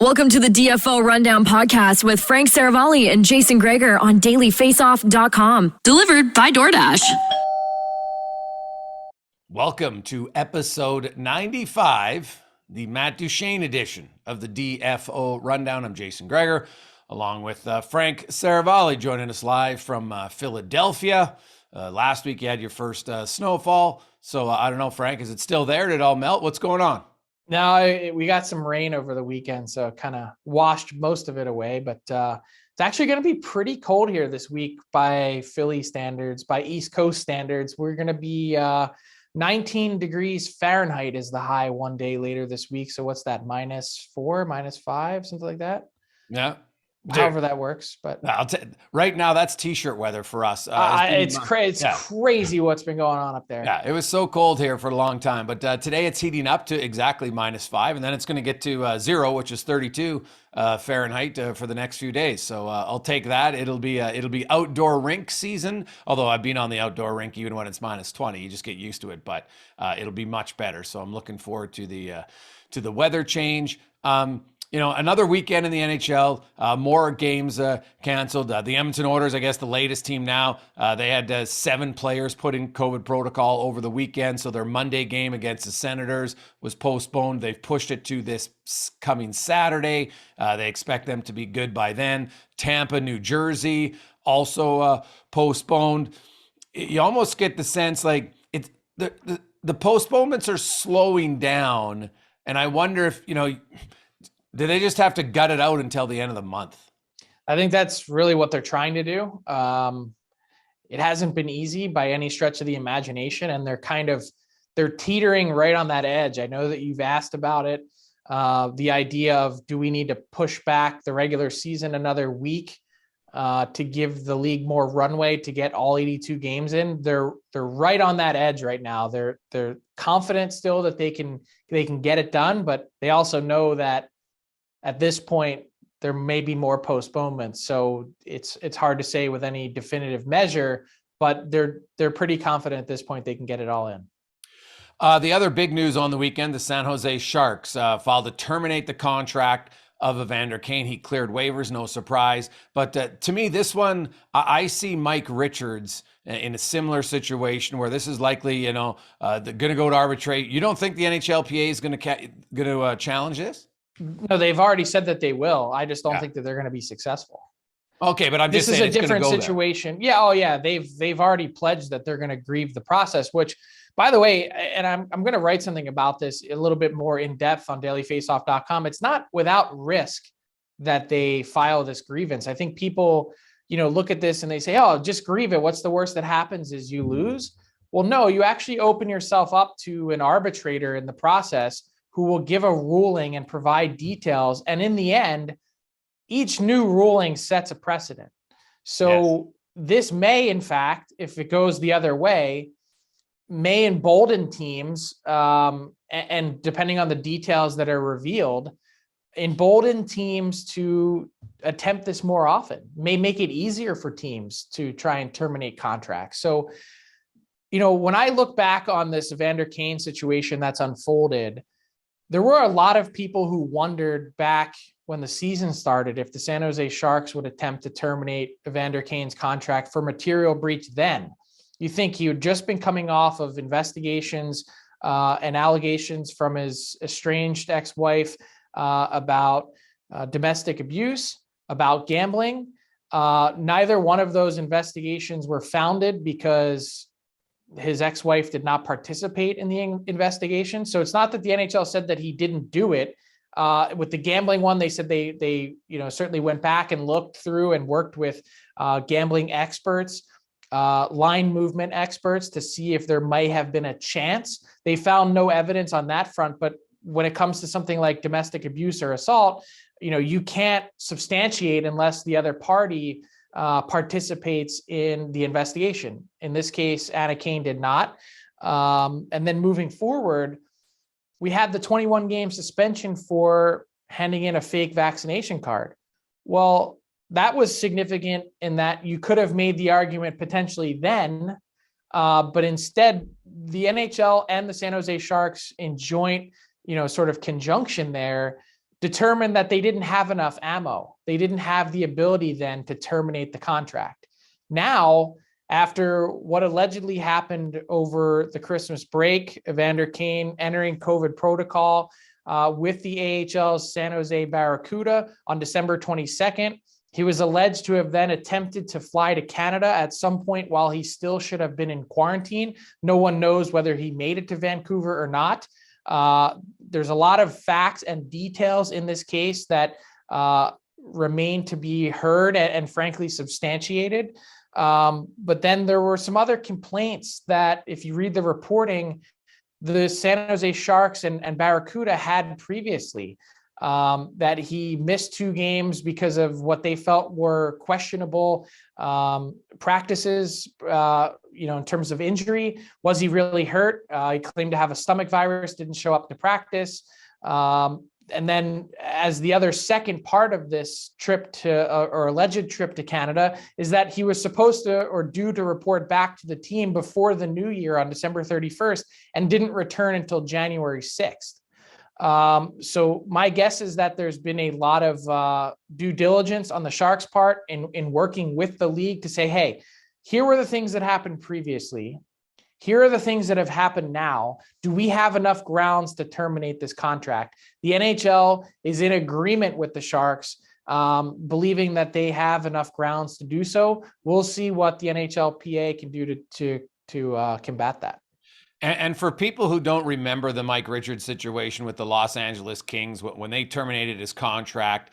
Welcome to the DFO Rundown podcast with Frank Saravalli and Jason Gregor on dailyfaceoff.com. Delivered by DoorDash. Welcome to episode 95, the Matt Duchene edition of the DFO Rundown. I'm Jason Gregor, along with Frank Saravalli, joining us live from Philadelphia. Last week you had your first snowfall. So I don't know, Frank, is it still there? Did it all melt? What's going on? No, we got some rain over the weekend, so it kind of washed most of it away. But it's actually going to be pretty cold here this week by Philly standards, by East Coast standards. We're going to be 19 degrees Fahrenheit is the high one day later this week. So what's that, -4, -5, something like that? Yeah. However that works, but right now that's t-shirt weather for us. It's crazy what's been going on up there. Yeah, it was so cold here for a long time, but today it's heating up to exactly -5, and then it's going to get to 0, which is 32 Fahrenheit for the next few days. So I'll take that. It'll be outdoor rink season. Although I've been on the outdoor rink even when it's -20, you just get used to it. But it'll be much better. So I'm looking forward to the weather change. Another weekend in the NHL, more games canceled. The Edmonton Oilers, I guess the latest team now, they had 7 players put in COVID protocol over the weekend. So their Monday game against the Senators was postponed. They've pushed it to this coming Saturday. They expect them to be good by then. Tampa, New Jersey, also postponed. You almost get the sense like it's the postponements are slowing down. And I wonder if, do they just have to gut it out until the end of the month? I think that's really what they're trying to do. It hasn't been easy by any stretch of the imagination, and they're teetering right on that edge. I know that you've asked about it. The idea of, do we need to push back the regular season another week to give the league more runway to get all 82 games in? They're right on that edge right now. They're confident still that they can get it done, but they also know that at this point, there may be more postponements. So it's hard to say with any definitive measure, but they're pretty confident at this point they can get it all in. The other big news on the weekend, the San Jose Sharks filed to terminate the contract of Evander Kane. He cleared waivers, no surprise. But to me, this one, I see Mike Richards in a similar situation where this is likely, they're going to go to arbitrate. You don't think the NHLPA is going to challenge this? No, they've already said that they will. I just don't think that they're going to be successul. Okay, but I'm just saying this is a different situation. There. Yeah, they've already pledged that they're going to grieve the process. Which, by the way, and I'm going to write something about this a little bit more in depth on dailyfaceoff.com. It's not without risk that they file this grievance. I think people, look at this and they say, "Oh, just grieve it. What's the worst that happens is you lose." Well, no, you actually open yourself up to an arbitrator in the process who will give a ruling and provide details. And in the end, each new ruling sets a precedent. So This may, in fact, if it goes the other way, may embolden teams, and depending on the details that are revealed, embolden teams to attempt this more often, may make it easier for teams to try and terminate contracts. So, when I look back on this Evander Kane situation that's unfolded, there were a lot of people who wondered back when the season started if the San Jose Sharks would attempt to terminate Evander Kane's contract for material breach then. You think he had just been coming off of investigations and allegations from his estranged ex-wife about domestic abuse, about gambling. Neither one of those investigations were founded because his ex-wife did not participate in the investigation. So it's not that the NHL said that he didn't do it. With the gambling one, they said they certainly went back and looked through and worked with gambling experts, line movement experts to see if there might have been a chance. They found no evidence on that front. But when it comes to something like domestic abuse or assault, you can't substantiate unless the other party participates in the investigation. In this case, Anna Kane did not. And then moving forward, we had the 21-game suspension for handing in a fake vaccination card. Well, that was significant in that you could have made the argument potentially then, but instead the NHL and the San Jose Sharks in joint, sort of conjunction there determined that they didn't have enough ammo. They didn't have the ability then to terminate the contract. Now, after what allegedly happened over the Christmas break, Evander Kane entering COVID protocol with the AHL's San Jose Barracuda on December 22nd, he was alleged to have then attempted to fly to Canada at some point while he still should have been in quarantine. No one knows whether he made it to Vancouver or not. There's a lot of facts and details in this case that remain to be heard and frankly substantiated. But then there were some other complaints that, if you read the reporting, the San Jose Sharks and Barracuda had previously, that he missed 2 games because of what they felt were questionable practices, in terms of injury. Was he really hurt? He claimed to have a stomach virus, didn't show up to practice. And then as the other second part of this trip to, or alleged trip to Canada, is that he was supposed to or due to report back to the team before the new year on December 31st and didn't return until January 6th. So my guess is that there's been a lot of due diligence on the Sharks' part in working with the league to say, hey, here were the things that happened previously. Here are the things that have happened now. Do we have enough grounds to terminate this contract? The NHL is in agreement with the Sharks, believing that they have enough grounds to do so. We'll see what the NHLPA can do to combat that. And for people who don't remember the Mike Richards situation with the Los Angeles Kings, when they terminated his contract,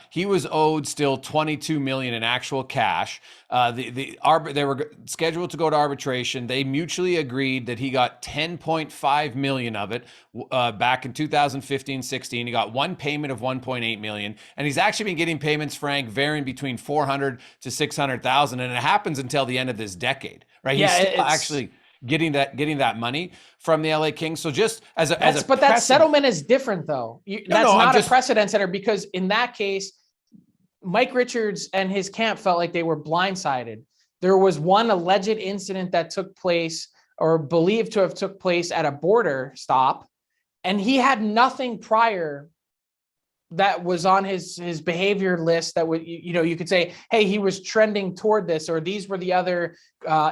he was owed still $22 million in actual cash. They were scheduled to go to arbitration. They mutually agreed that he got $10.5 million of it back in 2015-16. He got one payment of $1.8 million, and he's actually been getting payments, Frank, varying between $400,000 to $600,000, and it happens until the end of this decade, right? Yeah, he's still actually getting that money from the LA Kings. So just but that settlement is different though. Not a precedent setter, because in that case, Mike Richards and his camp felt like they were blindsided. There was one alleged incident that took place or believed to have took place at a border stop, and he had nothing prior that was on his behavior list that would, you could say, hey, he was trending toward this, or these were the other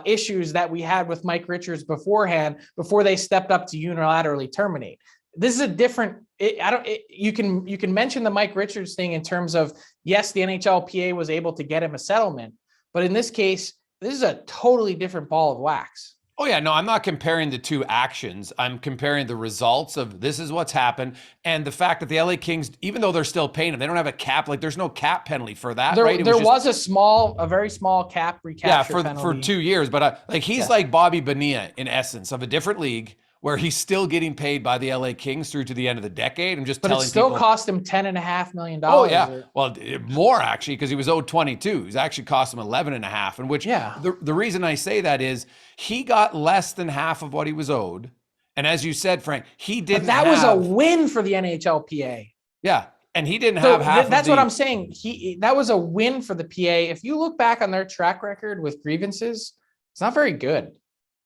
issues that we had with Mike Richards beforehand, before they stepped up to unilaterally terminate. This is a different, you can mention the Mike Richards thing in terms of, yes, the NHLPA was able to get him a settlement, but in this case, this is a totally different ball of wax. Oh, yeah. No, I'm not comparing the two actions. I'm comparing the results of this is what's happened and the fact that the LA Kings, even though they're still paying them, they don't have a cap. Like, there's no cap penalty for that, right? There was a very small cap recapture penalty. For 2 years. But he's like Bobby Bonilla in essence, of a different league, where he's still getting paid by the LA Kings through to the end of the decade. I'm just telling people. But it still cost him $10.5 million. Oh, yeah. Well, more actually, because he was owed 22. He's actually cost him 11.5. And which, the reason I say that is he got less than half of what he was owed. And as you said, Frank, he didn't But that was a win for the NHLPA. Yeah. And he didn't have half. That's what I'm saying. That was a win for the PA. If you look back on their track record with grievances, it's not very good.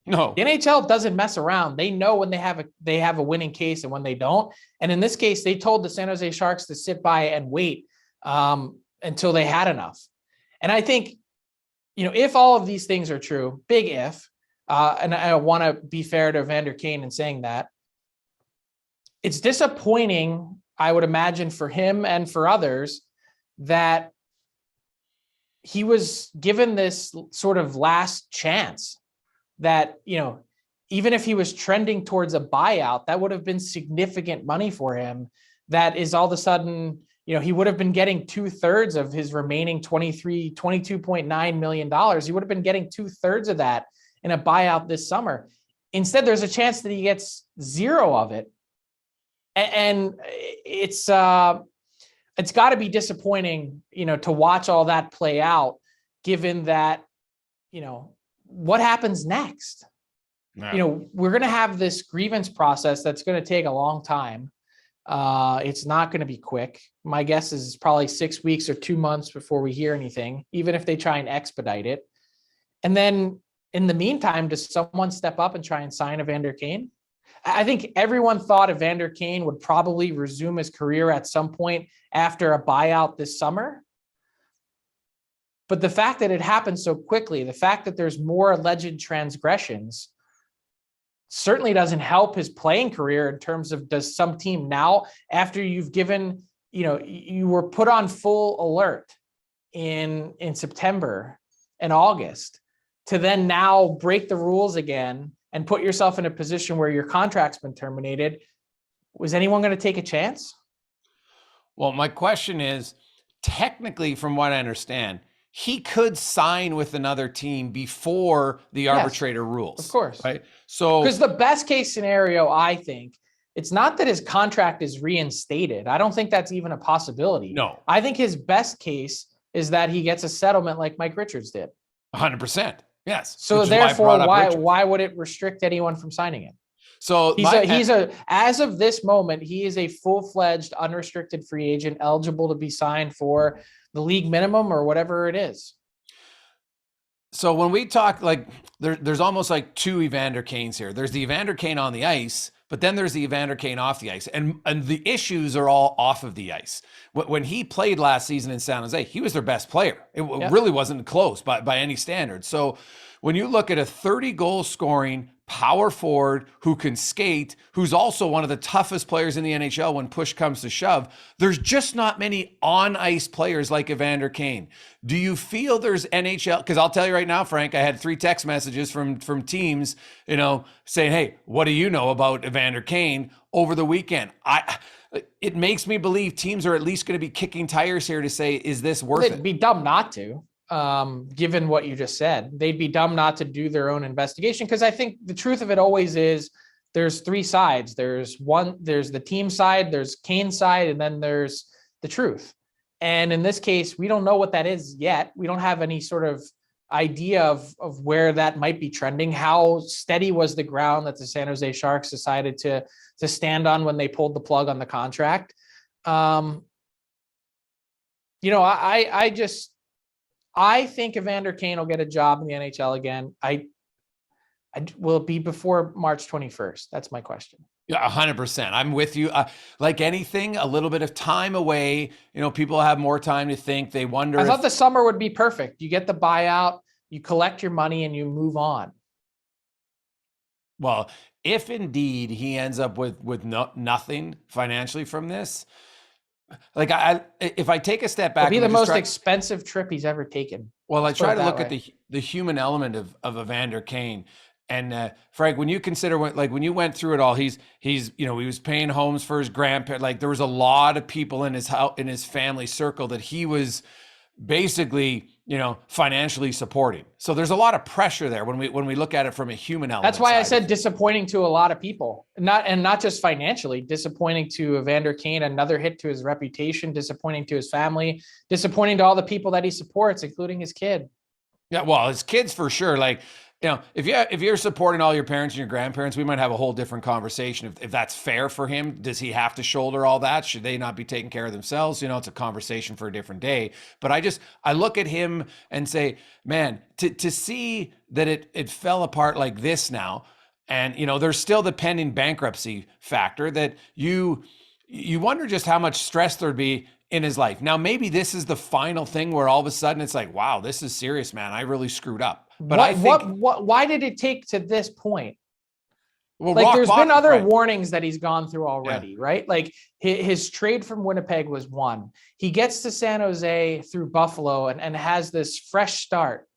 No, the NHL doesn't mess around. They know when they have a winning case and when they don't. And in this case, they told the San Jose Sharks to sit by and wait until they had enough. And I think, if all of these things are true, big if, and I want to be fair to Evander Kane in saying that, it's disappointing, I would imagine, for him and for others, that he was given this sort of last chance. That, even if he was trending towards a buyout, that would have been significant money for him. That is all of a sudden, he would have been getting 2/3 of his remaining $22.9 million. He would have been getting 2/3 of that in a buyout this summer. Instead, there's a chance that he gets zero of it. And it's got to be disappointing, to watch all that play out, given that, what happens next? No. We're going to have this grievance process that's going to take a long time. It's not going to be quick. My guess is probably 6 weeks or 2 months before we hear anything, even if they try and expedite it. And then in the meantime, does someone step up and try and sign Evander Kane? I think everyone thought Evander Kane would probably resume his career at some point after a buyout this summer. But the fact that it happened so quickly, the fact that there's more alleged transgressions certainly doesn't help his playing career in terms of, does some team now, after you've given, you were put on full alert in September and August, to then now break the rules again and put yourself in a position where your contract's been terminated. Was anyone going to take a chance? Well, my question is, technically, from what I understand, he could sign with another team before the arbitrator rules. Of course. Right. So, because the best case scenario, I think, it's not that his contract is reinstated. I don't think that's even a possibility. No. I think his best case is that he gets a settlement like Mike Richards did. 100%. Yes. So therefore, why would it restrict anyone from signing it? So as of this moment, he is a full-fledged unrestricted free agent eligible to be signed for the league minimum or whatever it is. So when we talk, like, there's almost like two Evander Kanes here. There's the Evander Kane on the ice, but then there's the Evander Kane off the ice. And the issues are all off of the ice. When he played last season in San Jose, he was their best player. It really wasn't close by any standard. So when you look at a 30-goal scoring power forward who can skate, who's also one of the toughest players in the NHL when push comes to shove, there's just not many on-ice players like Evander Kane. Do you feel there's NHL? Because I'll tell you right now, Frank, I had 3 text messages from teams, saying, hey, what do you know about Evander Kane over the weekend? It makes me believe teams are at least going to be kicking tires here to say, is this worth it? They'd be dumb not to. Given what you just said, they'd be dumb not to do their own investigation. Because I think the truth of it always is there's 3 sides. There's the team side, there's Kane's side, and then there's the truth. And in this case, we don't know what that is yet. We don't have any sort of idea of where that might be trending. How steady was the ground that the San Jose Sharks decided to stand on when they pulled the plug on the contract? I think Evander Kane will get a job in the NHL again. Will it be before March 21st? That's my question. Yeah, 100%. I'm with you. Like anything, a little bit of time away. People have more time to think. They wonder. I thought the summer would be perfect. You get the buyout, you collect your money, and you move on. Well, if indeed he ends up with nothing financially from this, like if I take a step back, it'll be the most expensive trip he's ever taken. Well, I try to look at the human element of Evander Kane. And Frank, when you consider when you went through it all, he was paying homes for his grandparents. Like there was a lot of people in his house, in his family circle that he was basically financially supporting. So there's a lot of pressure there when we look at it from a human element. That's why I said disappointing to a lot of people, not just financially, disappointing to Evander Kane, another hit to his reputation, disappointing to his family, disappointing to all the people that he supports, including his kid. Yeah, well, his kids for sure. Like, if you're supporting all your parents and your grandparents, we might have a whole different conversation. If that's fair for him, does he have to shoulder all that? Should they not be taking care of themselves? It's a conversation for a different day. But I look at him and say, man, to see that it fell apart like this now, and there's still the pending bankruptcy factor that you wonder just how much stress there'd be in his life. Now, maybe this is the final thing where all of a sudden it's like, wow, this is serious, man. I really screwed up. But why did it take to this point? Well, there's been other warnings that he's gone through already, right? Like his trade from Winnipeg was one. He gets to San Jose through Buffalo and has this fresh start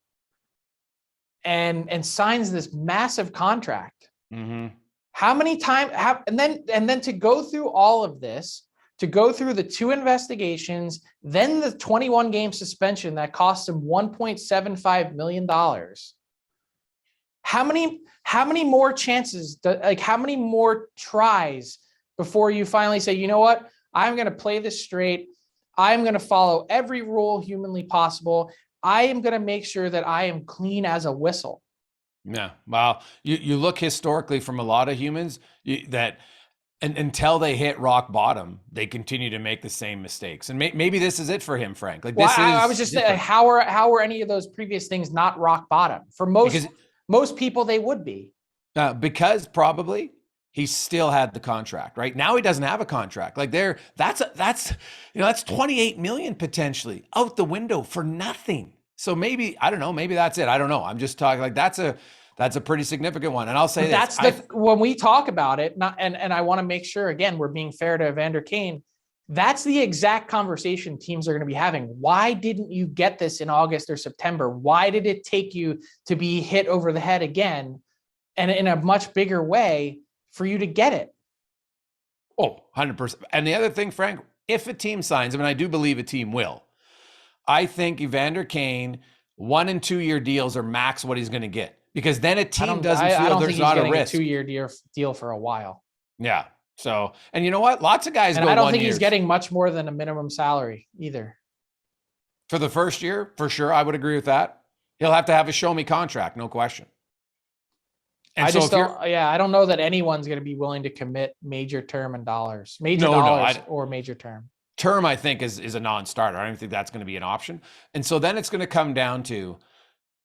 and signs this massive contract. Mm-hmm. How many times and then to go through all of this, to go through the 2 investigations, then the 21-game suspension that cost him $1.75 million. How many more chances, how many more tries before you finally say, you know what, I'm going to play this straight. I'm going to follow every rule humanly possible. I am going to make sure that I am clean as a whistle. Yeah. Wow. You look historically from a lot of humans and until they hit rock bottom, they continue to make the same mistakes. And maybe this is it for him, Frank. I was just saying, how are any of those previous things not rock bottom? For most people, they would be. Because probably he still had the contract, right? Now he doesn't have a contract. Like that's 28 million potentially out the window for nothing. So maybe, I don't know, maybe that's it. I don't know. I'm just talking like that's a pretty significant one. And I'll say when we talk about it, and I want to make sure, again, we're being fair to Evander Kane. That's the exact conversation teams are going to be having. Why didn't you get this in August or September? Why did it take you to be hit over the head again and in a much bigger way for you to get it? Oh, 100%. And the other thing, Frank, if a team signs him, and I do believe a team will, I think Evander Kane 1 and 2 year deals are max what he's going to get, because then a team doesn't feel there's not a risk. A 2 year deal for a while. Yeah. So, and you know what? Lots of guys go. I don't think he's getting much more than a minimum salary either. For the first year, for sure. I would agree with that. He'll have to have a show me contract, no question. And I don't know that anyone's going to be willing to commit major term and dollars, or major term. Term, I think, is a non-starter. I don't think that's going to be an option. And so then it's going to come down to,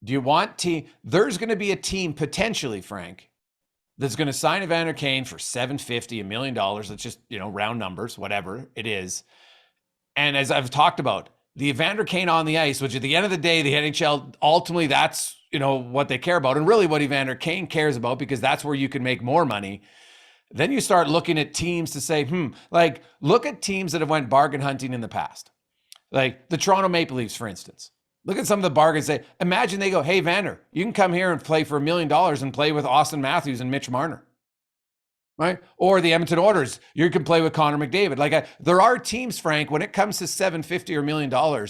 do you want there's going to be a team potentially, Frank, that's going to sign Evander Kane for $750, $1 million. Let's just, round numbers, whatever it is. And as I've talked about, the Evander Kane on the ice, which at the end of the day, the NHL, ultimately that's, what they care about, and really what Evander Kane cares about, because that's where you can make more money. Then you start looking at teams to say, look at teams that have went bargain hunting in the past. Like the Toronto Maple Leafs, for instance. Look at some of the bargains. Imagine they go, hey, Vander, you can come here and play for $1 million and play with Austin Matthews and Mitch Marner, right? Or the Edmonton Oilers, you can play with Connor McDavid. There are teams, Frank, when it comes to $750 or $1 million,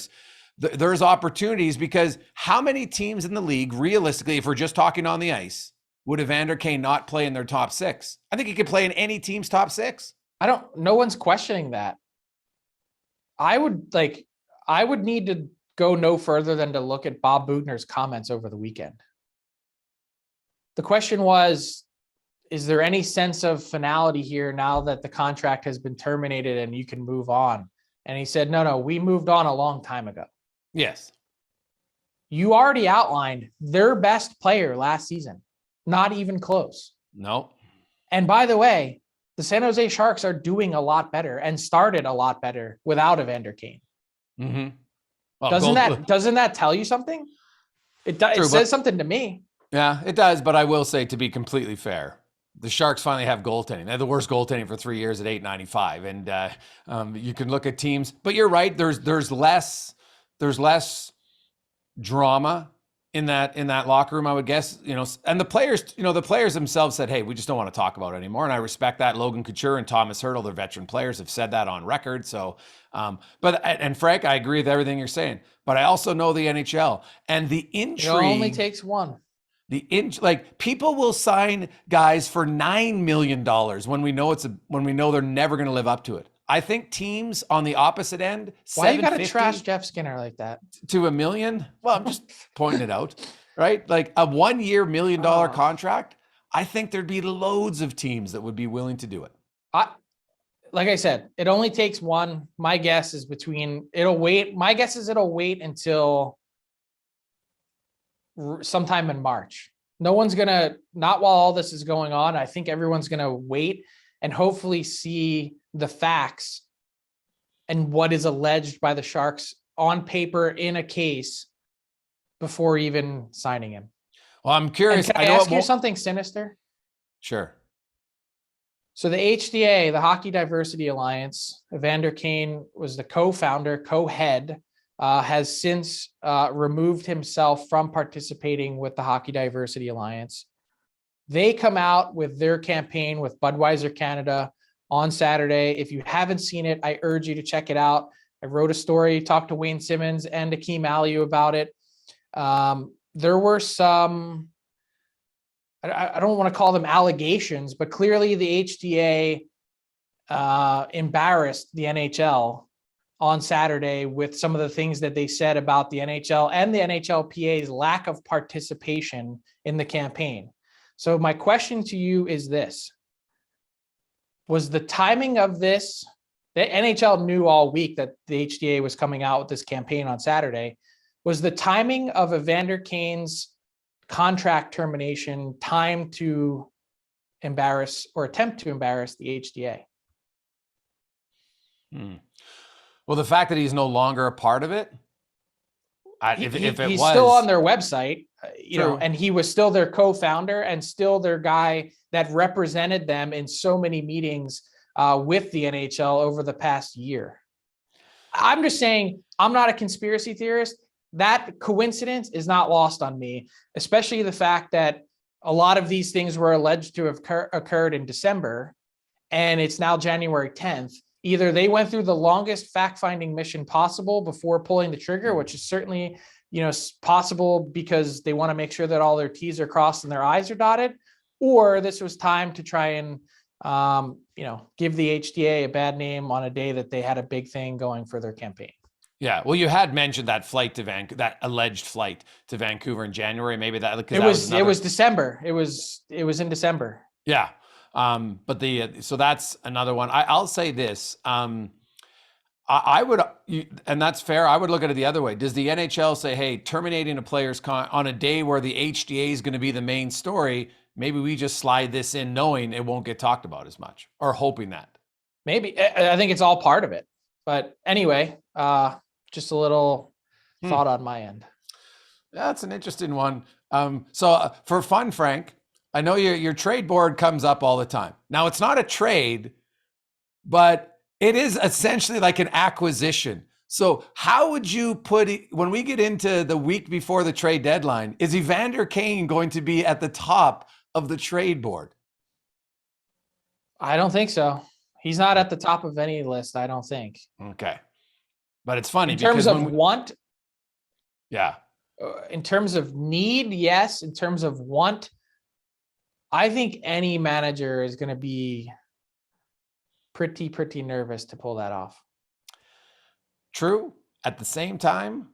there's opportunities, because how many teams in the league, realistically, if we're just talking on the ice, would Evander Kane not play in their top 6? I think he could play in any team's top 6. No one's questioning that. I would need to go no further than to look at Bob Bugner's comments over the weekend. The question was, is there any sense of finality here now that the contract has been terminated and you can move on? And he said, no, we moved on a long time ago. Yes. You already outlined their best player last season. Not even close. No. And by the way, the San Jose Sharks are doing a lot better and started a lot better without Evander Kane. Mm-hmm. Well, doesn't that tell you something? It says something to me. Yeah, it does. But I will say, to be completely fair, the Sharks finally have goaltending. They had the worst goaltending for 3 years at .895. And you can look at teams, but you're right. There's less drama in that locker room, I would guess, and the players themselves said, hey, we just don't want to talk about it anymore. And I respect that. Logan Couture and Thomas Hertl, their veteran players, have said that on record. So, and Frank, I agree with everything you're saying, but I also know the NHL and the intrigue. It only takes one. People will sign guys for $9 million when we know they're never going to live up to it. I think teams on the opposite end, why you got to trash Jeff Skinner like that? To $1 million? Well, I'm just pointing it out, right? Like a 1 year $1 million contract. I think there'd be loads of teams that would be willing to do it. Like I said, it only takes one. My guess is it'll wait until sometime in March. No one's not while all this is going on. I think everyone's going to wait and hopefully see the facts and what is alleged by the Sharks on paper in a case before even signing him. Well, I'm curious. Can I ask you something sinister? Sure. So the HDA, the Hockey Diversity Alliance, Evander Kane was the co-founder, co-head, has since removed himself from participating with the Hockey Diversity Alliance. They come out with their campaign with Budweiser Canada on Saturday. If you haven't seen it, I urge you to check it out. I wrote a story, talked to Wayne Simmons and Akeem Aliu about it. There were some, I don't want to call them allegations, but clearly the HDA embarrassed the NHL on Saturday with some of the things that they said about the NHL and the NHLPA's lack of participation in the campaign. So my question to you is this. Was the timing of this, the NHL knew all week that the HDA was coming out with this campaign on Saturday. Was the timing of Evander Kane's contract termination time to embarrass or attempt to embarrass the HDA. Well, the fact that he's no longer a part of it, he's still on their website, and he was still their co-founder and still their guy that represented them in so many meetings with the NHL over the past year. I'm just saying, I'm not a conspiracy theorist. That coincidence is not lost on me, especially the fact that a lot of these things were alleged to have occurred in December, and it's now January 10th. Either they went through the longest fact-finding mission possible before pulling the trigger, which is certainly, possible because they want to make sure that all their T's are crossed and their I's are dotted, or this was time to try and, give the HDA a bad name on a day that they had a big thing going for their campaign. Yeah, well, you had mentioned that flight to that alleged flight to Vancouver in January. Maybe that it was December. It was in December. Yeah. But so that's another one. I'll say this. I would, and that's fair. I would look at it the other way. Does the NHL say, hey, terminating a player's on a day where the HDA is going to be the main story, maybe we just slide this in knowing it won't get talked about as much, or hoping that? Maybe. I think it's all part of it. But anyway, just a little thought on my end. That's an interesting one. So for fun, Frank, I know your trade board comes up all the time. Now, it's not a trade, but it is essentially like an acquisition. So how would you put it when we get into the week before the trade deadline? Is Evander Kane going to be at the top of the trade board? I don't think so. He's not at the top of any list, I don't think. Okay. But it's funny. In terms of want? Yeah. In terms of need, yes. In terms of want, I think any manager is going to be pretty nervous to pull that off. True. At the same time,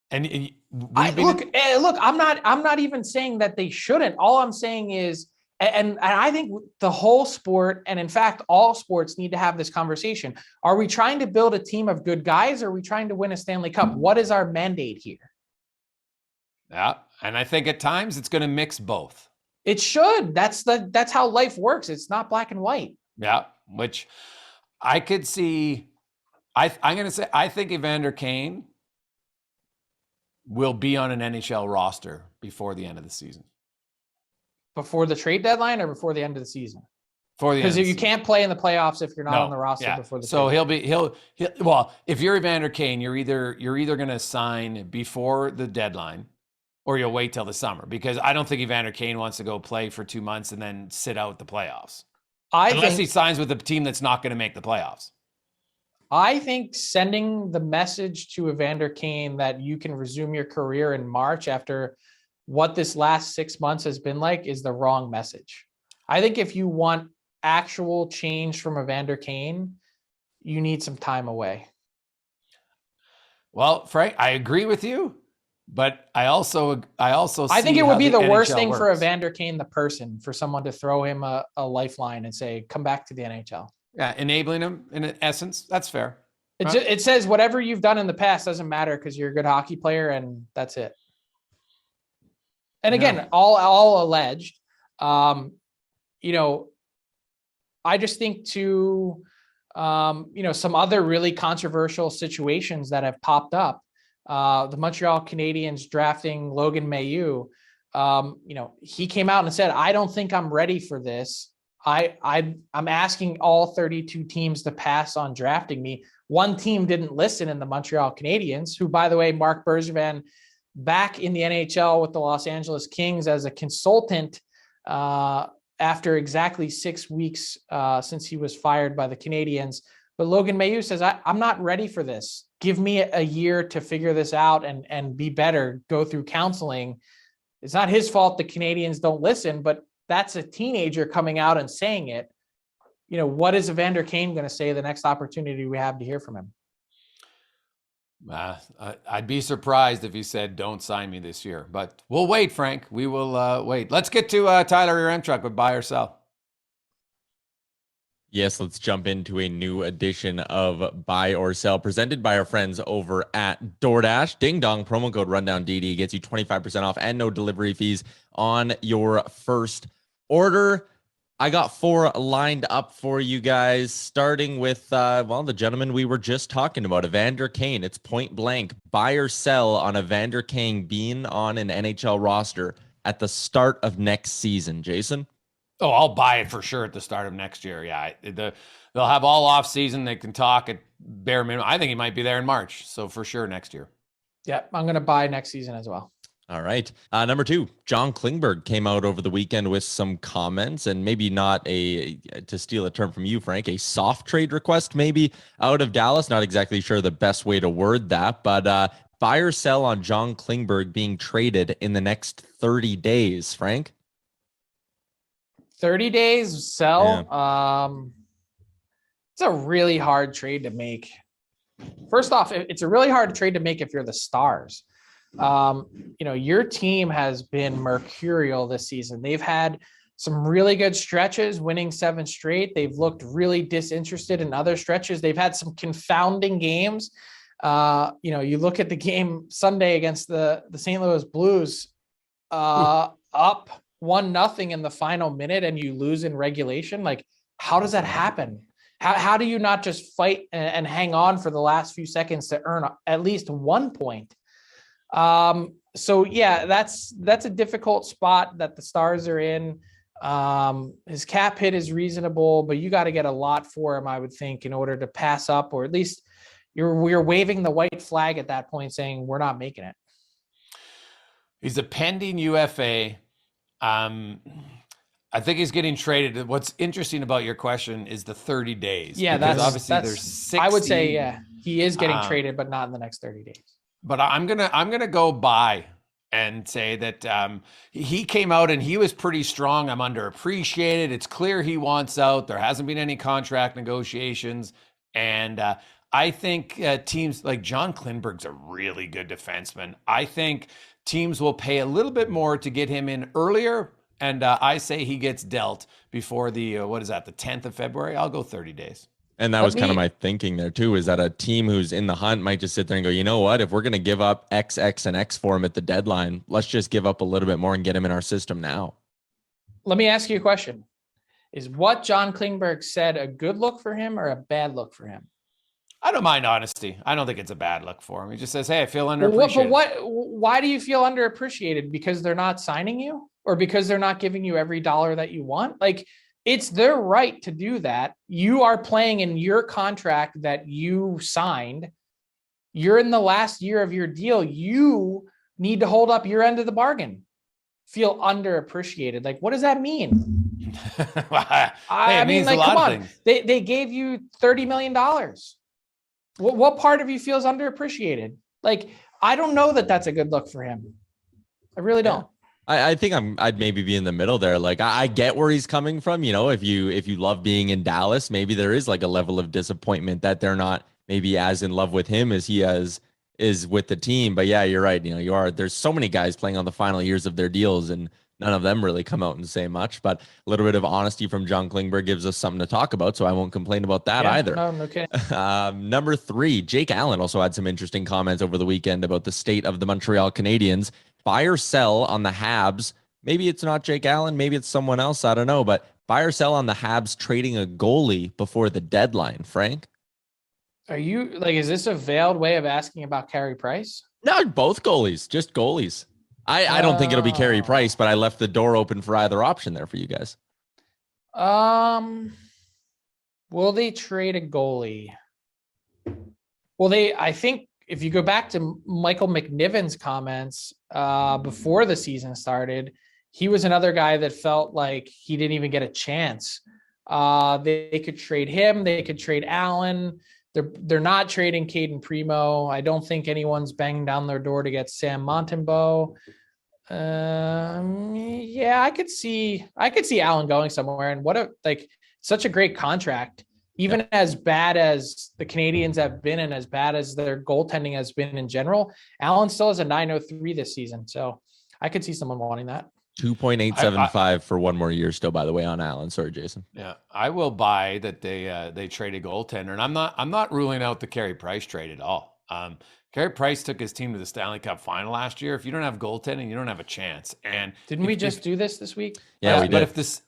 and look, I'm not even saying that they shouldn't. All I'm saying is, and I think the whole sport, and in fact, all sports need to have this conversation. Are we trying to build a team of good guys, or are we trying to win a Stanley Cup? What is our mandate here? Yeah. And I think at times it's going to mix both. It should. That's how life works. It's not black and white. Yeah. Which I could see. I'm going to say, I think Evander Kane will be on an NHL roster before the end of the season. Before the trade deadline or before the end of the season? Because you can't play in the playoffs if you're not on the roster before the so trade. Well, if you're Evander Kane, you're either going to sign before the deadline or you'll wait till the summer, because I don't think Evander Kane wants to go play for 2 months and then sit out the playoffs. Unless he signs with a team that's not going to make the playoffs. I think sending the message to Evander Kane that you can resume your career in March after what this last 6 months has been like is the wrong message. I think if you want actual change from Evander Kane, you need some time away. Well, Frank, I agree with you, but I also think it would be the worst thing for Evander Kane, the person, for someone to throw him a lifeline and say, come back to the NHL. Yeah, enabling him in essence. That's fair. It says whatever you've done in the past doesn't matter because you're a good hockey player, and that's it. And again, all alleged. I just think to, some other really controversial situations that have popped up. The Montreal Canadiens drafting Logan Mailloux. He came out and said, "I don't think I'm ready for this. I'm asking all 32 teams to pass on drafting me." One team didn't listen in the Montreal Canadiens, who, by the way, Mark Bergevin, back in the NHL with the Los Angeles Kings as a consultant after exactly 6 weeks since he was fired by the Canadiens. But Logan Mailloux says, I'm not ready for this. Give me a year to figure this out and be better, go through counseling. It's not his fault the Canadiens don't listen, but that's a teenager coming out and saying it. What is Evander Kane going to say the next opportunity we have to hear from him? I'd be surprised if he said, don't sign me this year, but we'll wait, Frank. We will wait. Let's get to Tyler Yaremchuk with buy or sell. Yes, let's jump into a new edition of Buy or Sell presented by our friends over at DoorDash. Ding dong, promo code RundownDD gets you 25% off and no delivery fees on your first order. I got 4 lined up for you guys, starting with, the gentleman we were just talking about, Evander Kane. It's point blank. Buy or sell on Evander Kane being on an NHL roster at the start of next season. Jason? Oh, I'll buy it for sure at the start of next year. Yeah, they'll have all off season. They can talk at bare minimum. I think he might be there in March. So for sure next year. Yeah, I'm going to buy next season as well. All right. Number 2, John Klingberg came out over the weekend with some comments, and maybe not to steal a term from you, Frank, a soft trade request maybe out of Dallas. Not exactly sure the best way to word that, but buy or sell on John Klingberg being traded in the next 30 days, Frank? 30 days, sell. Yeah. It's a really hard trade to make. First off, it's a really hard trade to make if you're the Stars. Your team has been mercurial this season. They've had some really good stretches, winning 7 straight. They've looked really disinterested in other stretches. They've had some confounding games. You look at the game Sunday against the St. Louis Blues, up 1-0 in the final minute, and you lose in regulation. Like, how does that happen? How do you not just fight and hang on for the last few seconds to earn at least 1 point? So yeah, that's a difficult spot that the Stars are in. His cap hit is reasonable, but you got to get a lot for him, I would think, in order to pass up, or at least we're waving the white flag at that point saying we're not making it. He's a pending UFA. I think he's getting traded. What's interesting about your question is the 30 days. Yeah, that's there's 60. I would say, yeah, he is getting traded, but not in the next 30 days. But I'm gonna go buy and say that he came out and he was pretty strong. I'm underappreciated. It's clear he wants out. There hasn't been any contract negotiations, and I think teams like John Klingberg's a really good defenseman. I think teams will pay a little bit more to get him in earlier, and I say he gets dealt before the the 10th of February. I'll go 30 days. And that was kind of my thinking there too, is that a team who's in the hunt might just sit there and go, you know what, if we're going to give up X, and X for him at the deadline, let's just give up a little bit more and get him in our system now. Let me ask you a question. Is what John Klingberg said a good look for him or a bad look for him? I don't mind honesty. I don't think it's a bad look for him. He just says, hey, I feel underappreciated. Why do you feel underappreciated? Because they're not signing you, or because they're not giving you every dollar that you want? Like, it's their right to do that. You are playing in your contract that you signed. You're in the last year of your deal. You need to hold up your end of the bargain. Feel underappreciated. Like, what does that mean? I mean, like, come on. They gave you $30 million. What part of you feels underappreciated? Like, I don't know that that's a good look for him. I really don't. I think I'd maybe be in the middle there. Like, I get where he's coming from. If you love being in Dallas, maybe there is like a level of disappointment that they're not maybe as in love with him as he is with the team. But yeah, you're right. There's so many guys playing on the final years of their deals, and none of them really come out and say much. But a little bit of honesty from John Klingberg gives us something to talk about, so I won't complain about that either. No, okay. Number 3, Jake Allen also had some interesting comments over the weekend about the state of the Montreal Canadiens. Buy or sell on the Habs. Maybe it's not Jake Allen. Maybe it's someone else. I don't know. But buy or sell on the Habs trading a goalie before the deadline, Frank? Are you like, is this a veiled way of asking about Carey Price? No, both goalies. Just goalies. I don't think it'll be Carey Price, but I left the door open for either option there for you guys. Will they trade a goalie? I think if you go back to Michael McNiven's comments before the season started, he was another guy that felt like he didn't even get a chance. They could trade him. They could trade Allen. They're not trading Caden Primo. I don't think anyone's banging down their door to get Sam Montembeault. Yeah, I could see Allen going somewhere. And such a great contract. Even as bad as the Canadians have been and as bad as their goaltending has been in general, Allen still has a 903 this season. So I could see someone wanting that. 2.875 for 1 more year still, by the way, on Allen. Sorry, Jason. Yeah, I will buy that they trade a goaltender. And I'm not ruling out the Carey Price trade at all. Carey Price took his team to the Stanley Cup final last year. If you don't have goaltending, you don't have a chance. And didn't we just do this week? Yeah, we did. But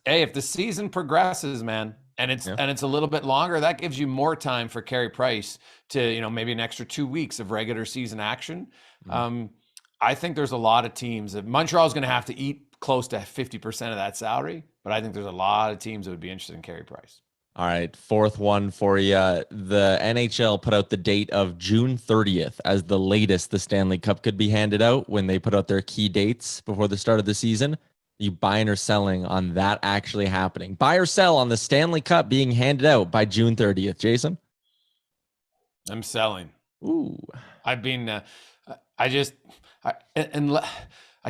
if the season progresses, man, and it's a little bit longer, that gives you more time for Carey Price to, maybe an extra 2 weeks of regular season action. I think there's a lot of teams that Montreal's going to have to eat close to 50% of that salary, but I think there's a lot of teams that would be interested in Carey Price. All right, fourth one for you. The NHL put out the date of June 30th as the latest the Stanley Cup could be handed out when they put out their key dates before the start of the season. You buying or selling on that actually happening? Buy or sell on the Stanley Cup being handed out by June 30th, Jason? I'm selling. Ooh. I've been, I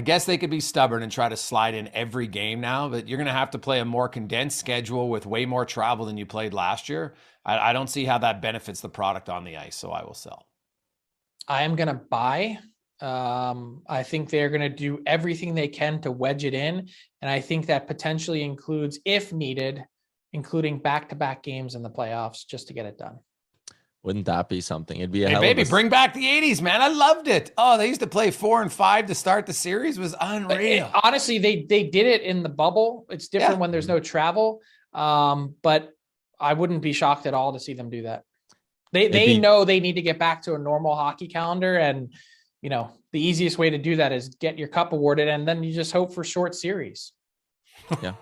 guess they could be stubborn and try to slide in every game now, but you're going to have to play a more condensed schedule with way more travel than you played last year. I don't see how that benefits the product on the ice, so I will sell. I am going to buy. I think they're going to do everything they can to wedge it in, and I think that potentially includes, if needed, including back-to-back games in the playoffs just to get it done. Wouldn't that be something? It'd be a hey, hell baby, of a... bring back the 80s, man. I loved it. Oh, they used to play 4 and 5 to start the series. It was unreal. Honestly, they did it in the bubble. It's different when there's no travel. But I wouldn't be shocked at all to see them do that. They know they need to get back to a normal hockey calendar. And, the easiest way to do that is get your cup awarded. And then you just hope for short series. Yeah.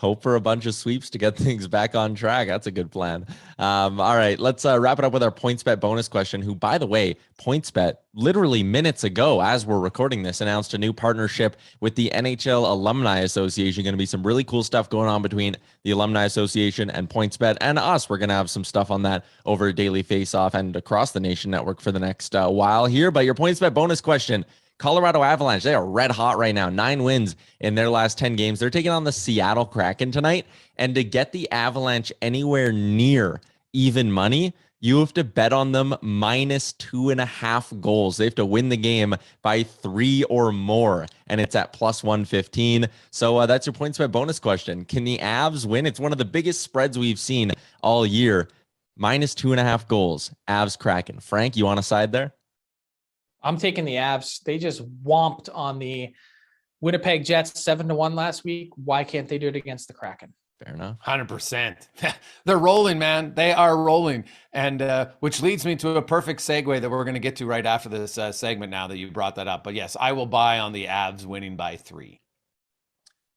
Hope for a bunch of sweeps to get things back on track. That's a good plan. All right, let's wrap it up with our PointsBet bonus question, who, by the way, PointsBet literally minutes ago, as we're recording this, announced a new partnership with the NHL Alumni Association. Going to be some really cool stuff going on between the Alumni Association and PointsBet and us. We're going to have some stuff on that over at Daily Faceoff and across the Nation Network for the next while here. But your PointsBet bonus question: Colorado Avalanche, they are red hot right now. 9 wins in their last 10 games. They're taking on the Seattle Kraken tonight. And to get the Avalanche anywhere near even money, you have to bet on them minus 2.5 goals. They have to win the game by 3 or more. And it's at plus 115. So that's your PointsBet bonus question. Can the Avs win? It's one of the biggest spreads we've seen all year. Minus 2.5 goals. Avs Kraken. Frank, you on a side there? I'm taking the Avs. They just whomped on the Winnipeg Jets 7-1 last week. Why can't they do it against the Kraken? Fair enough. 100%. They're rolling, man. They are rolling. And which leads me to a perfect segue that we're going to get to right after this segment now that you brought that up. But yes, I will buy on the Avs winning by 3.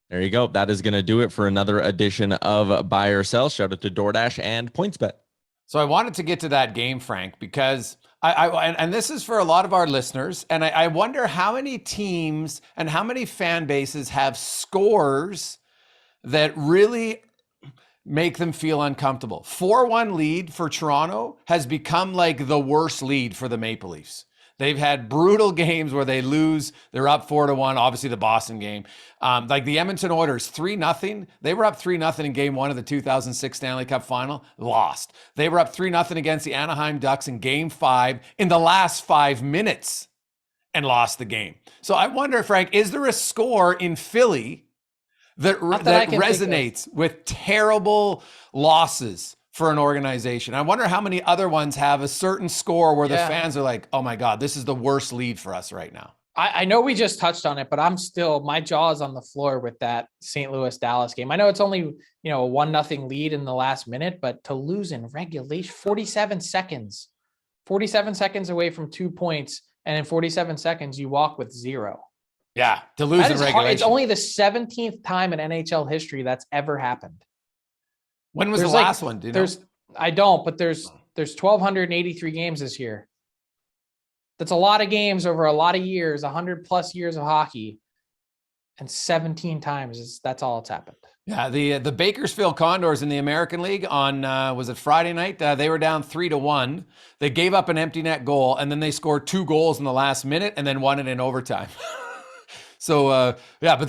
There you go. That is going to do it for another edition of Buy or Sell. Shout out to DoorDash and PointsBet. So I wanted to get to that game, Frank, because and this is for a lot of our listeners, and I wonder how many teams and how many fan bases have scores that really make them feel uncomfortable. 4-1 lead for Toronto has become like the worst lead for the Maple Leafs. They've had brutal games where they lose. They're up 4-1. Obviously, the Boston game, like the Edmonton Oilers, 3-0. They were up 3-0 in Game 1 of the 2006 Stanley Cup Final. Lost. They were up 3-0 against the Anaheim Ducks in Game 5 in the last 5 minutes, and lost the game. So I wonder, Frank, is there a score in Philly that resonates with terrible losses for an organization? I wonder how many other ones have a certain score where the fans are like, oh my God, this is the worst lead for us right now. I know we just touched on it, but my jaw is on the floor with that St. Louis Dallas game. I know it's only, a 1-0 lead in the last minute, but to lose in regulation, 47 seconds away from 2 points. And in 47 seconds, you walk with 0. Yeah. To lose in regulation. It's only the 17th time in NHL history that's ever happened. When was the last one? Do you know? I don't, but there's 1,283 games this year. That's a lot of games over a lot of years, 100 plus years of hockey, and 17 times. That's all it's happened. Yeah, the Bakersfield Condors in the American League on was it Friday night? They were down 3-1. They gave up an empty net goal, and then they scored 2 goals in the last minute, and then won it in overtime. So but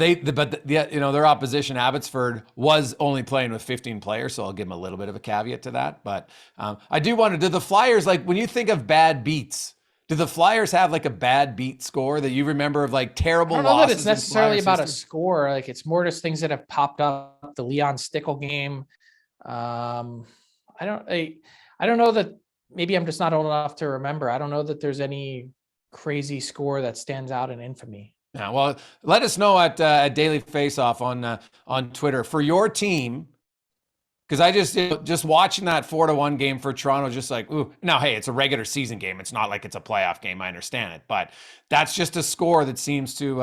their opposition, Abbotsford, was only playing with 15 players, so I'll give them a little bit of a caveat to that. But I do wonder, do the Flyers, like when you think of bad beats, do the Flyers have like a bad beat score that you remember of like terrible losses? I don't know that it's necessarily about a score. Like it's more just things that have popped up. The Leon Stickle game. I don't know that maybe I'm just not old enough to remember. I don't know that there's any crazy score that stands out in infamy. Yeah, well, let us know at Daily Faceoff on Twitter for your team, because I just watching that 4-1 game for Toronto, just like, ooh. Now, hey, it's a regular season game. It's not like it's a playoff game. I understand it, but that's just a score that seems to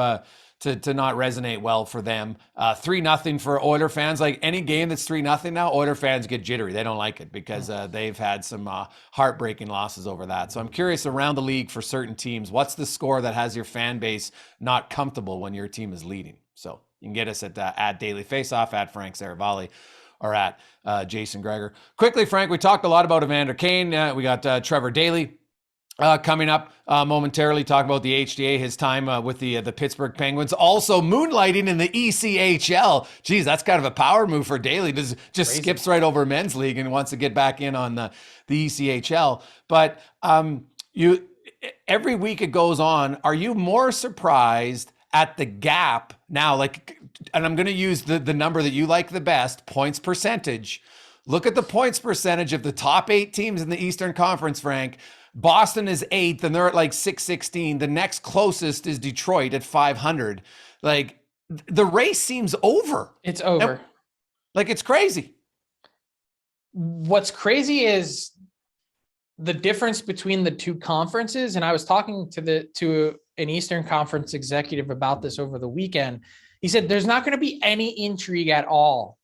not resonate well for them. 3-0 for Oiler fans. Like any game that's 3-0 now, Oiler fans get jittery. They don't like it because they've had some heartbreaking losses over that. So I'm curious around the league for certain teams, what's the score that has your fan base not comfortable when your team is leading? So you can get us at Daily Faceoff, at Frank Saravalli, or at Jason Gregor. Quickly, Frank, we talked a lot about Evander Kane. We got Trevor Daley coming up momentarily, talk about the HDA, his time with the Pittsburgh Penguins, also moonlighting in the ECHL. Geez, that's kind of a power move for Daley. Just Crazy. Skips right over men's league and wants to get back in on the ECHL. But every week it goes on. Are you more surprised at the gap now? Like, and I'm going to use the number that you like the best, points percentage. Look at the points percentage of the top 8 teams in the Eastern Conference, Frank. Boston is 8th and they're at like 616. The next closest is Detroit at 500. Like, the race seems over. It's over. And, like, it's crazy. What's crazy is the difference between the two conferences. And I was talking to an Eastern Conference executive about this over the weekend. He said there's not going to be any intrigue at all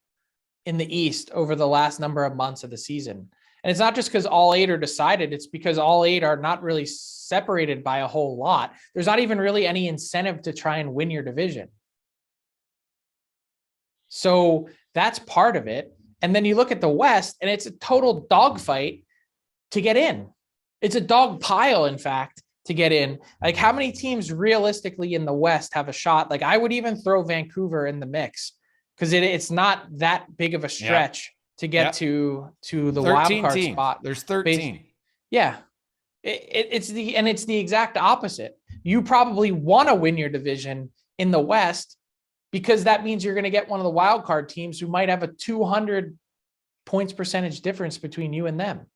in the East over the last number of months of the season. And it's not just because all 8 are decided. It's because all 8 are not really separated by a whole lot. There's not even really any incentive to try and win your division. So that's part of it. And then you look at the West and it's a total dogfight to get in. It's a dog pile, in fact, to get in. Like, how many teams realistically in the West have a shot? Like, I would even throw Vancouver in the mix because it's not that big of a stretch to get to the wild card spot. There's 13. Yeah. It's the exact opposite. You probably want to win your division in the West because that means you're going to get one of the wild card teams who might have a 200 points percentage difference between you and them.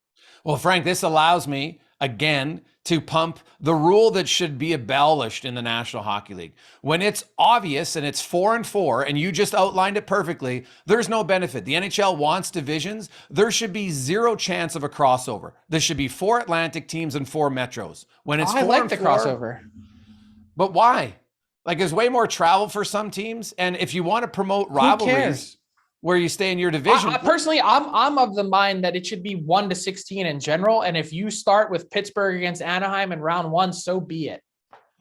Well, Frank, this allows me, again, to pump the rule that should be abolished in the National Hockey League. When it's obvious and it's 4-4, and you just outlined it perfectly, there's no benefit. The NHL wants divisions. There should be zero chance of a crossover. There should be 4 Atlantic teams and 4 Metros. When it's 4-4, I like the crossover. But why? Like, there's way more travel for some teams. And if you want to promote rivalries where you stay in your division. Personally, I'm of the mind that it should be 1-16 in general. And if you start with Pittsburgh against Anaheim in round 1, so be it.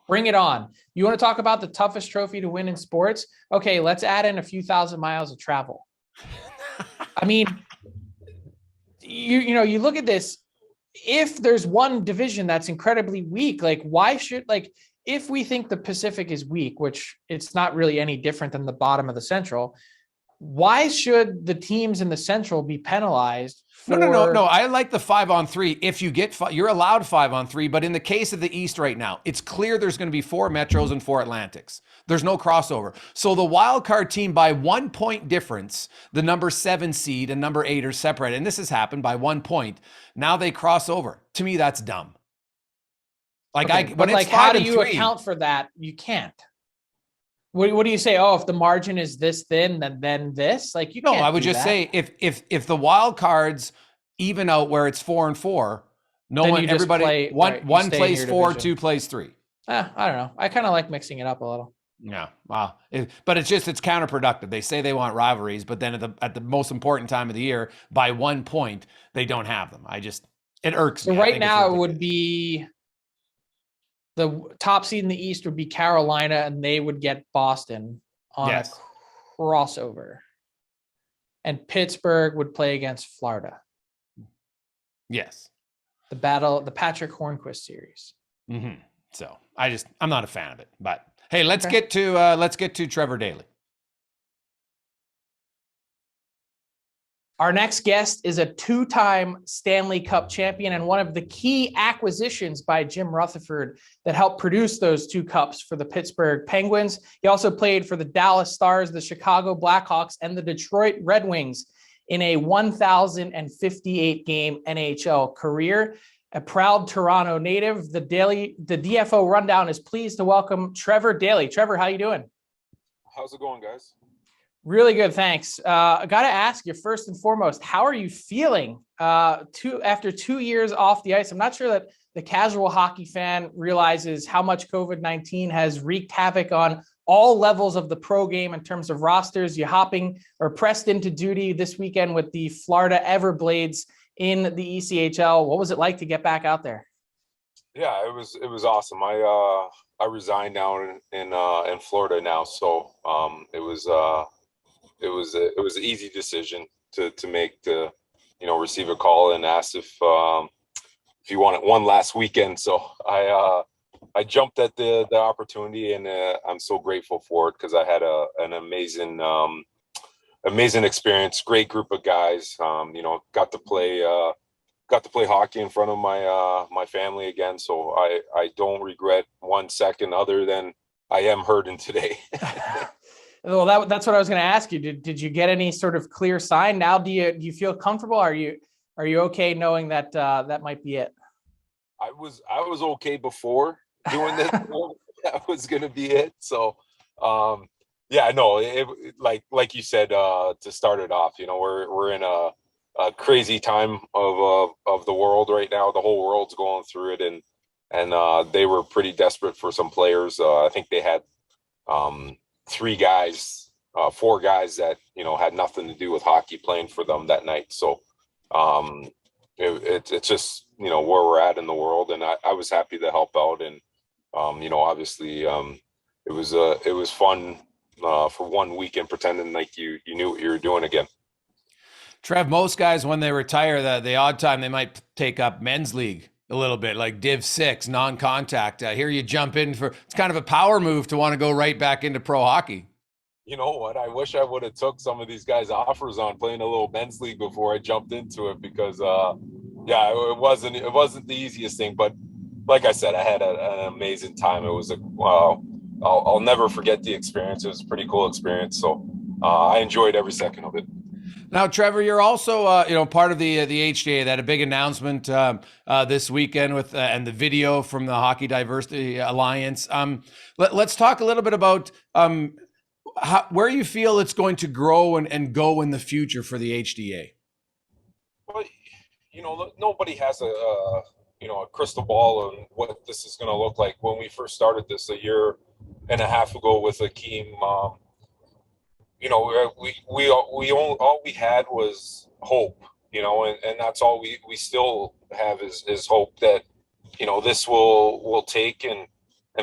Bring it on. You want to talk about the toughest trophy to win in sports? Okay, let's add in a few thousand miles of travel. I mean, you look at this. If there's one division that's incredibly weak, like, why should, like, if we think the Pacific is weak, which it's not really any different than the bottom of the Central, why should the teams in the Central be penalized? No. I like the 5-on-3. If you get you're allowed 5-on-3, but in the case of the East right now, it's clear there's going to be 4 Metros and 4 Atlantics. There's no crossover. So the wild card team, by 1 point difference, the number 7 seed and number 8 are separated. And this has happened by 1 point. Now they cross over. To me, that's dumb. Like, okay, but like, how do you account for that? You can't. What do you say? Oh, if the margin is this thin, then this, like, you can't. No, I would just say if the wild cards even out where it's 4-4, everybody one plays 4, 2 plays 3. I don't know. I kind of like mixing it up a little. Yeah, wow. But it's counterproductive. They say they want rivalries, but then at the most important time of the year, by 1 point, they don't have them. It irks me. So right now it would be the top seed in the East would be Carolina, and they would get Boston on a crossover. And Pittsburgh would play against Florida. Yes. The Patrick Hornquist series. Mm-hmm. So I'm not a fan of it, but hey, let's get to Trevor Daley. Our next guest is a 2-time Stanley Cup champion and one of the key acquisitions by Jim Rutherford that helped produce those 2 cups for the Pittsburgh Penguins. He also played for the Dallas Stars, the Chicago Blackhawks, and the Detroit Red Wings. in a 1,058 game NHL career. A proud Toronto native, the DFO Rundown is pleased to welcome Trevor Daley. Trevor, how you doing? How's it going, guys? Really good, thanks. I got to ask you first and foremost, how are you feeling after 2 years off the ice? I'm not sure that the casual hockey fan realizes how much COVID-19 has wreaked havoc on all levels of the pro game in terms of rosters. You hopping or pressed into duty this weekend with the Florida Everblades in the ECHL. What was it like to get back out there? Yeah, it was awesome. I resigned down in Florida now, so it was an easy decision to make, to receive a call and ask if you wanted one last weekend. So I jumped at the opportunity, and I'm so grateful for it because I had an amazing experience, great group of guys. Got to play hockey in front of my family again. So I don't regret 1 second, other than I am hurting today. Well, that's what I was going to ask you. Did you get any sort of clear sign? Now, do you feel comfortable? Are you okay knowing that that might be it? I was okay before doing this. That was going to be it. So, yeah, no, like you said, to start it off, we're in a crazy time of the world right now. The whole world's going through it, and they were pretty desperate for some players. I think they had 4 guys that had nothing to do with hockey playing for them that night. So it's just where we're at in the world, and I was happy to help out. And obviously it was fun for 1 weekend, pretending like you knew what you were doing again. Trev, most guys, when they retire, the odd time they might take up men's league a little bit, like Div 6, non-contact. Here you jump in it's kind of a power move to want to go right back into pro hockey. You know what? I wish I would have took some of these guys' offers on playing a little men's league before I jumped into it, because it wasn't the easiest thing. But like I said, I had an amazing time. It was I'll never forget the experience. It was a pretty cool experience. So I enjoyed every second of it. Now, Trevor, you're also part of the HDA. That a big announcement this weekend with and the video from the Hockey Diversity Alliance. Let's talk a little bit about where you feel it's going to grow and go in the future for the HDA. Well, nobody has a crystal ball on what this is going to look like. When we first started this a year and a half ago with Akeem, all we had was hope, and that's all we still have is hope that, this will take and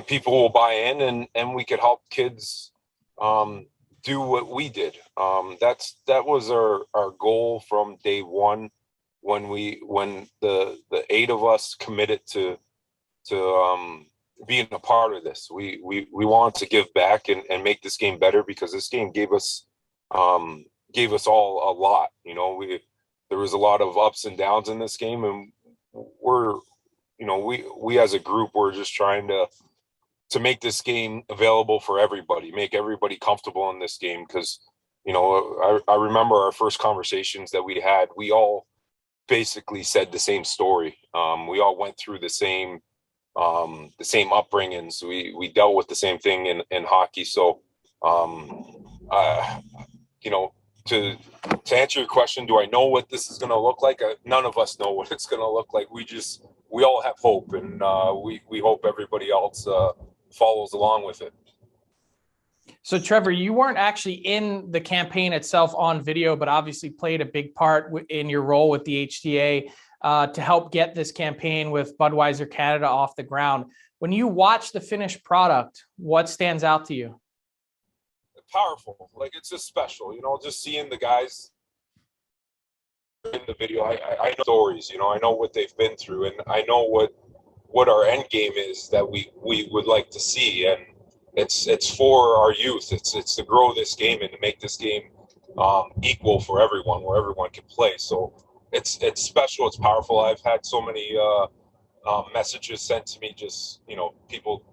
people will buy in, and we could help kids do what we did. That was our goal from day one, when the 8 of us committed to being a part of this. We wanted to give back and make this game better, because this game gave us all a lot. There was a lot of ups and downs in this game, and we as a group, we're just trying to make this game available for everybody, make everybody comfortable in this game. Because I remember our first conversations that we had, we all basically said the same story. We all went through the same upbringings. We dealt with the same thing in hockey. So to answer your question, do I know what this is going to look like? None of us know what it's going to look like. We all have hope, and we hope everybody else follows along with it. So, Trevor, you weren't actually in the campaign itself on video, but obviously played a big part in your role with the HDA to help get this campaign with Budweiser Canada off the ground. When you watch the finished product, what stands out to you? Powerful. Like, it's just special, just seeing the guys in the video. I know stories, I know what they've been through, and I know what our end game is that we would like to see. And it's for our youth. It's to grow this game and to make this game equal for everyone, where everyone can play. So it's special. It's powerful. I've had so many messages sent to me, just people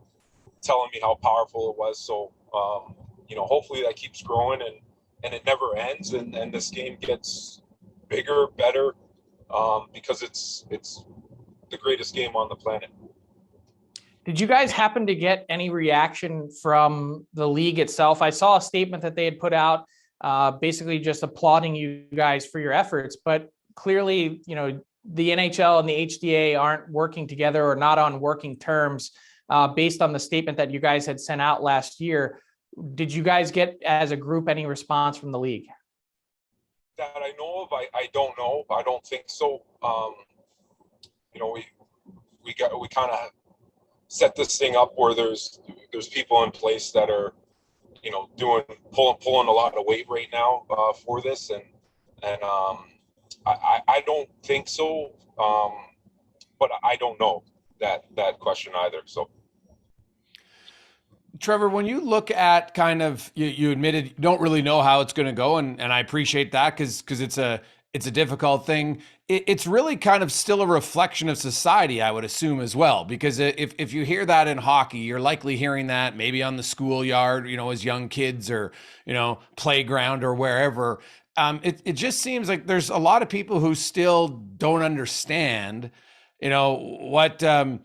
telling me how powerful it was. So hopefully that keeps growing, it never ends. And this game gets bigger, better, because it's the greatest game on the planet. Did you guys happen to get any reaction from the league itself? I saw a statement that they had put out, basically just applauding you guys for your efforts, but clearly, the NHL and the HDA aren't working together or not on working terms, based on the statement that you guys had sent out last year. Did you guys get, as a group, any response from the league? That I know of, I don't know. I don't think so. We kind of set this thing up where there's people in place that are, pulling a lot of weight right now for this, and I don't think so, but I don't know that question either. So, Trevor, when you look at kind of, you admitted you don't really know how it's going to go, and I appreciate that because it's a difficult thing. It's really kind of still a reflection of society, I would assume, as well, because if you hear that in hockey, you're likely hearing that maybe on the schoolyard, as young kids, or playground or wherever. It just seems like there's a lot of people who still don't understand, what a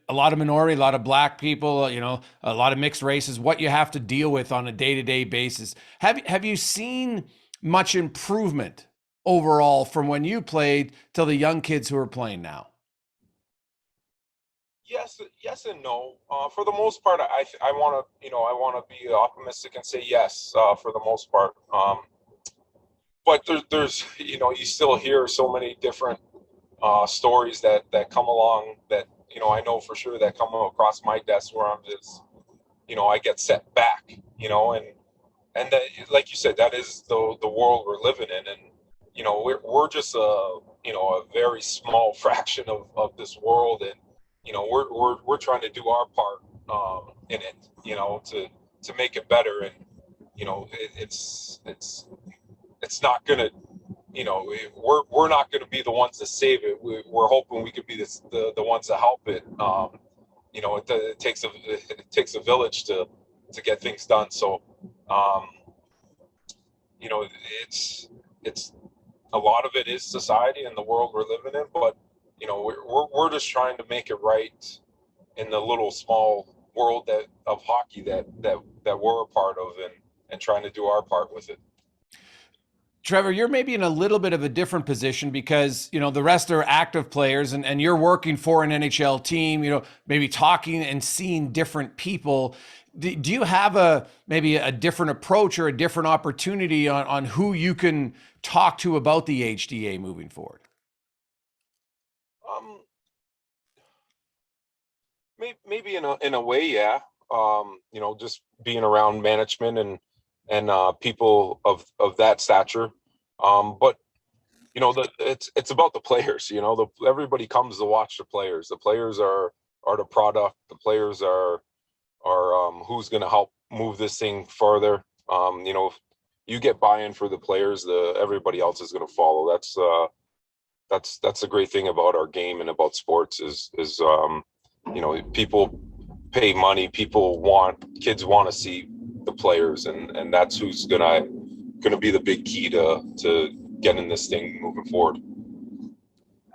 lot of minority, a lot of black people, a lot of mixed races, what you have to deal with on a day-to-day basis. Have you seen much improvement overall from when you played to the young kids who are playing now? Yes and no. For the most part, I want to be optimistic and say yes, for the most part. But there's you still hear so many different stories that come along that I know for sure that come across my desk where I'm just I get set back, and that, like you said, that is the world we're living in, and we're just a very small fraction of this world, and we're trying to do our part in it, to make it better, and it's not gonna, we're not gonna be the ones to save it. We're hoping we could be the ones to help it. It takes a village to get things done. So, it's a lot of it is society and the world we're living in, but we're just trying to make it right in the little small world of hockey that we're a part of, and trying to do our part with it. Trevor, you're maybe in a little bit of a different position because, the rest are active players, and you're working for an NHL team, maybe talking and seeing different people. Do you have maybe a different approach or a different opportunity on who you can talk to about the HDA moving forward? Maybe in a way, yeah. Just being around management and people of that stature. But it's about the players. Everybody comes to watch the players. The players are the product. The players are who's going to help move this thing further. If you get buy-in for the players, everybody else is going to follow. That's the great thing about our game and about sports is people pay money. Kids want to see the players, and that's who's gonna be the big key to getting this thing moving forward.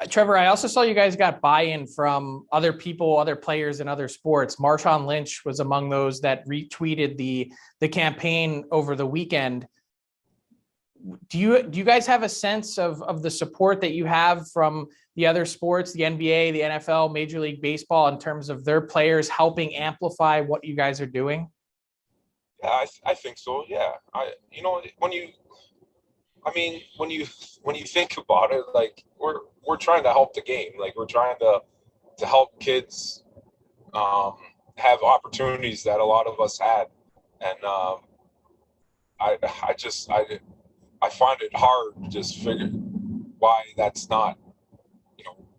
Trevor, I also saw you guys got buy-in from other people, other players in other sports. Marshawn Lynch was among those that retweeted the campaign over the weekend. Do you guys have a sense of the support that you have from the other sports, the NBA, the NFL, Major League Baseball, in terms of their players helping amplify what you guys are doing? Yeah, I think so. Yeah, when you think about it, like we're trying to help the game. Like we're trying to help kids have opportunities that a lot of us had, and I find it hard to just figure why that's not,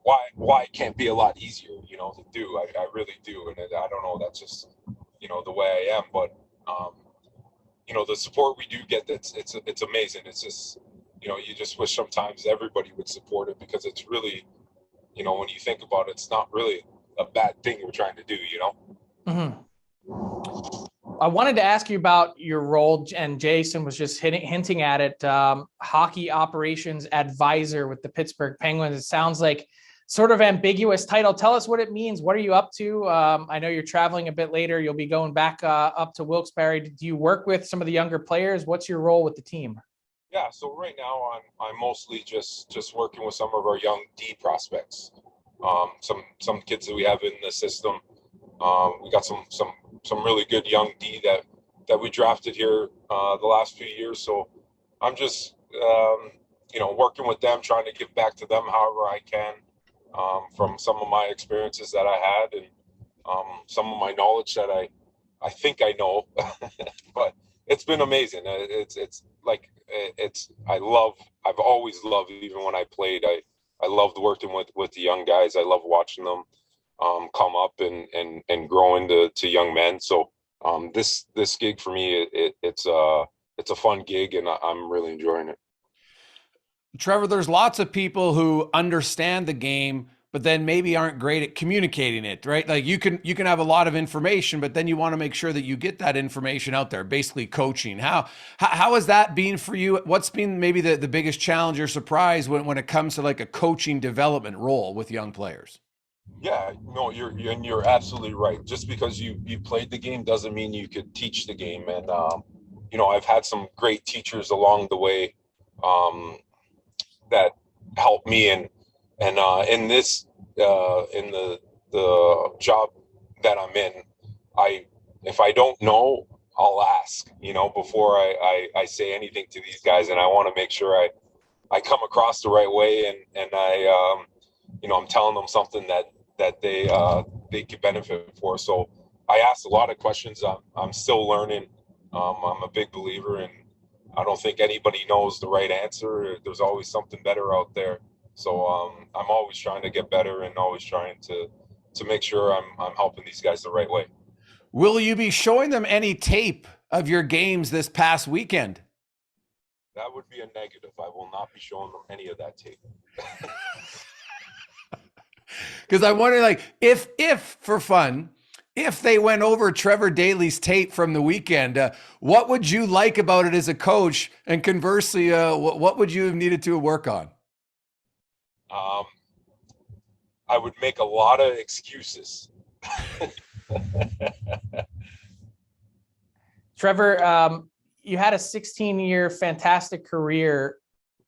why it can't be a lot easier, to do. I really do, and I don't know. That's just the way I am, but. The support we do get, it's amazing. It's just, you just wish sometimes everybody would support it, because it's really, when you think about it, it's not really a bad thing we're trying to do, Mm-hmm. I wanted to ask you about your role, and Jason was just hinting at it. Hockey operations advisor with the Pittsburgh Penguins. It sounds like sort of ambiguous title. Tell us what it means. What are you up to? I know you're traveling a bit later. You'll be going back up to Wilkes-Barre. Do you work with some of the younger players? What's your role with the team? Yeah, so right now I'm mostly just working with some of our young D prospects. Some kids that we have in the system. We got some really good young D that we drafted here the last few years. So I'm just working with them, trying to give back to them however I can from some of my experiences that I had and some of my knowledge that I think I know. But it's been amazing. I've always loved, even when I played, I loved working with the young guys. I love watching them come up and grow into young men. So this gig for me, it's a fun gig, and I'm really enjoying it. Trevor, there's lots of people who understand the game, but then maybe aren't great at communicating it, right? Like you can have a lot of information, but then you want to make sure that you get that information out there, basically coaching. How has that been for you? What's been maybe the biggest challenge or surprise when it comes to like a coaching development role with young players? Yeah, no, you're absolutely right. Just because you played the game doesn't mean you could teach the game. And I've had some great teachers along the way that helped me. And in this in the job that I'm in, if I don't know, I'll ask. Before I say anything to these guys, and I want to make sure I come across the right way, and I'm telling them something that they could benefit for. So I asked a lot of questions. I'm still learning. I'm a big believer in, I don't think anybody knows the right answer. There's always something better out there. So I'm always trying to get better and always trying to make sure I'm helping these guys the right way. Will you be showing them any tape of your games this past weekend? That would be a negative. I will not be showing them any of that tape. Because I'm wondering, like, if for fun, if they went over Trevor Daley's tape from the weekend, what would you like about it as a coach? And conversely, what would you have needed to work on? I would make a lot of excuses. Trevor, you had a 16-year fantastic career.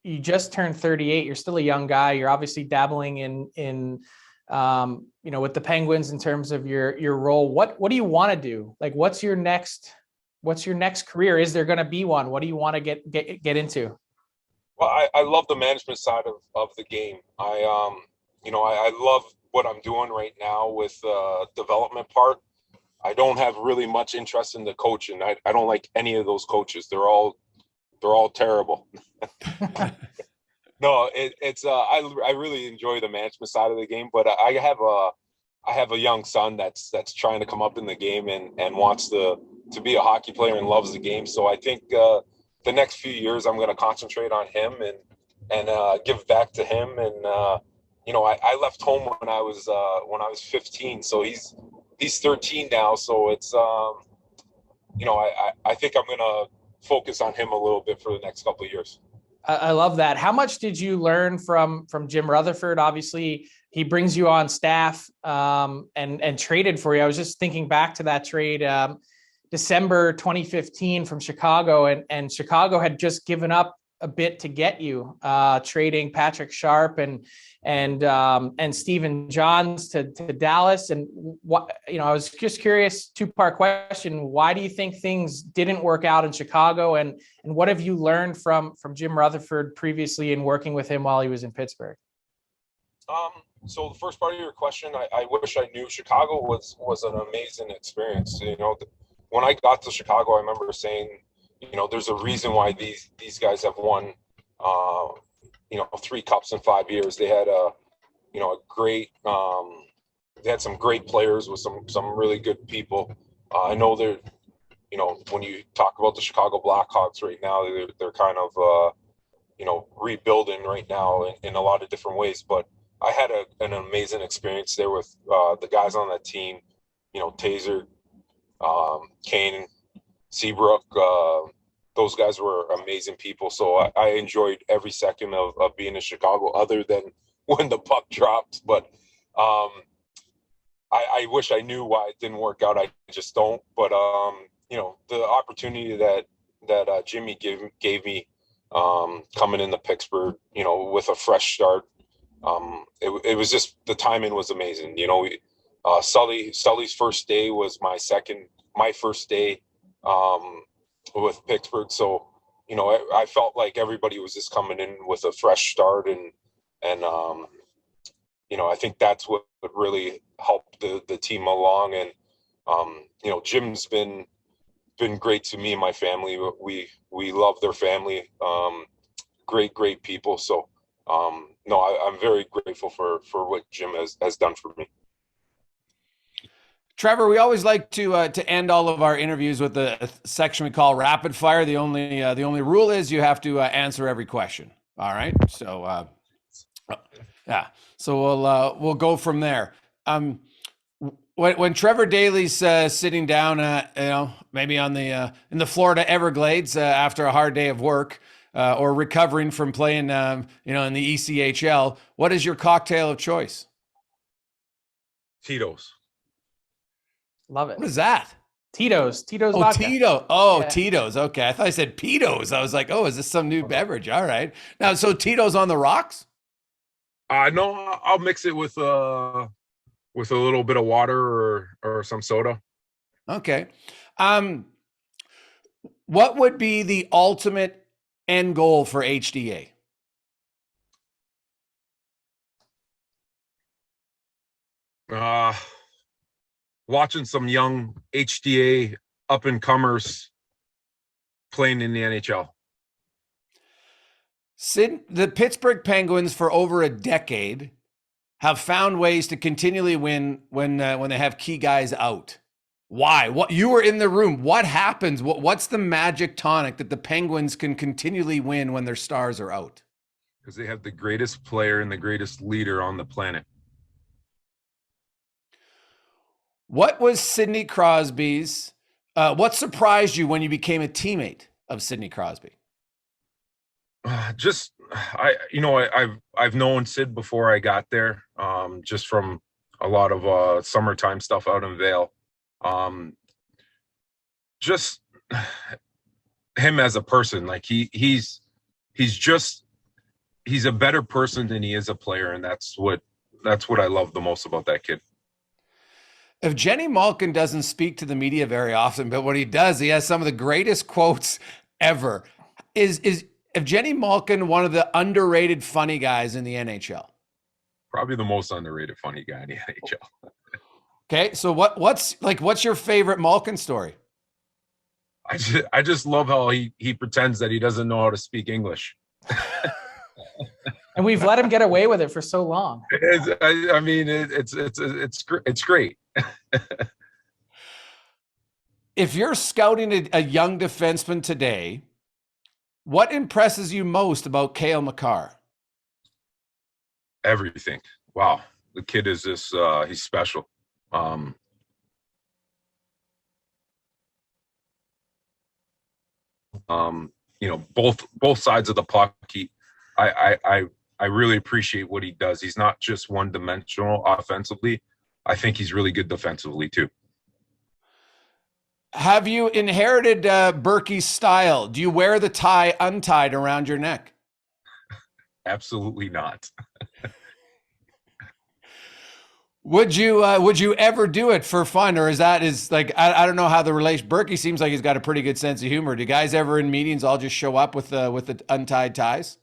You just turned 38. You're still a young guy. You're obviously dabbling in with the Penguins in terms of your role. What do you want to do? Like, what's your next career? Is there going to be one? What do you want to get into? Well, I love the management side of the game. I love what I'm doing right now with the development part. I don't have really much interest in the coaching. I don't like any of those coaches. They're all terrible. No, I really enjoy the management side of the game, but I have a young son that's trying to come up in the game and wants to be a hockey player and loves the game. So I think the next few years I'm going to concentrate on him and give back to him. And I left home when I was 15, so he's 13 now. So it's I think I'm going to focus on him a little bit for the next couple of years. I love that. How much did you learn from Jim Rutherford? Obviously, he brings you on staff and traded for you. I was just thinking back to that trade, December 2015 from Chicago, and Chicago had just given up a bit to get you, trading Patrick Sharp and Stephen Johns to Dallas. And what I was just curious, two-part question: why do you think things didn't work out in Chicago, and what have you learned from Jim Rutherford previously in working with him while he was in Pittsburgh? So the first part of your question, I wish I knew. Chicago was an amazing experience. When I got to Chicago, I remember saying, there's a reason why these guys have won, 3 cups in 5 years. They had a great, they had some great players with some really good people. I know they're, when you talk about the Chicago Blackhawks right now, they're kind of, rebuilding right now in a lot of different ways. But I had an amazing experience there with the guys on that team, Taser, Kane, Seabrook. Those guys were amazing people. So I enjoyed every second of being in Chicago, other than when the puck dropped. But I wish I knew why it didn't work out. I just don't. But the opportunity that Jimmy gave me coming into Pittsburgh, with a fresh start, it was just, the timing was amazing. Sully's first day was my first day with Pittsburgh. So, I felt like everybody was just coming in with a fresh start, and I think that's what really helped the team along. And Jim's been great to me and my family. We love their family. Great people. So no, I'm very grateful for what Jim has done for me. Trevor, we always like to end all of our interviews with a section we call rapid fire. The only rule is you have to answer every question. All right. So yeah. So we'll go from there. When Trevor Daley's sitting down, maybe on in the Florida Everglades after a hard day of work, or recovering from playing, in the ECHL, what is your cocktail of choice? Tito's. Love it. What is that? Tito's Oh, vodka. Tito. Oh, Yeah. Tito's. Okay. I thought I said Pedos. I was like, oh, is this some new beverage? All right. Now, so Tito's on the rocks? No, I'll mix it with a little bit of water or some soda. Okay. What would be the ultimate end goal for HDA? Watching some young HDA up and comers playing in the NHL. The Pittsburgh Penguins for over a decade have found ways to continually win when they have key guys out. Why? What, you were in the room. What happens? What's the magic tonic that the Penguins can continually win when their stars are out? Because they have the greatest player and the greatest leader on the planet. What was Sidney Crosby's? What surprised you when you became a teammate of Sidney Crosby? I've known Sid before I got there, just from a lot of summertime stuff out in Vail. Just him as a person, like he's a better person than he is a player, and that's what I love the most about that kid. If Jenny Malkin doesn't speak to the media very often, but when he does, he has some of the greatest quotes ever. Is Jenny Malkin one of the underrated funny guys in the NHL? Probably the most underrated funny guy in the NHL. Okay, so what's your favorite Malkin story? I just love how he pretends that he doesn't know how to speak English. And we've let him get away with it for so long. It's great. If you're scouting a young defenseman today, what impresses you most about Kale Mccarr? Everything. Wow. The kid is just, he's special. Both sides of the puck. I really appreciate what he does. He's not just one dimensional offensively. I think he's really good defensively too. Have you inherited Berkey's style? Do you wear the tie untied around your neck? Absolutely not. Would you ever do it for fun, or I don't know how the relation. Berkey seems like he's got a pretty good sense of humor. Do guys ever in meetings all just show up with the untied ties?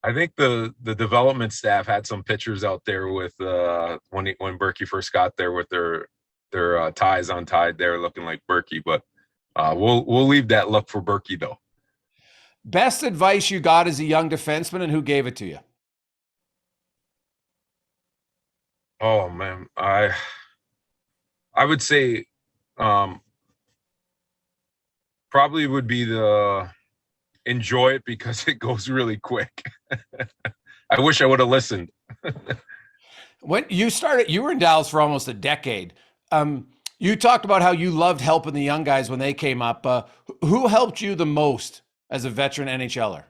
I think the development staff had some pictures out there with when Berkey first got there with their ties untied there, looking like Berkey. But we'll leave that look for Berkey though. Best advice you got as a young defenseman, and who gave it to you? Oh man, I would say probably would be the enjoy it because it goes really quick. I wish I would have listened. When you started, you were in Dallas for almost a decade. You talked about how you loved helping the young guys when they came up. Who helped you the most as a veteran NHLer?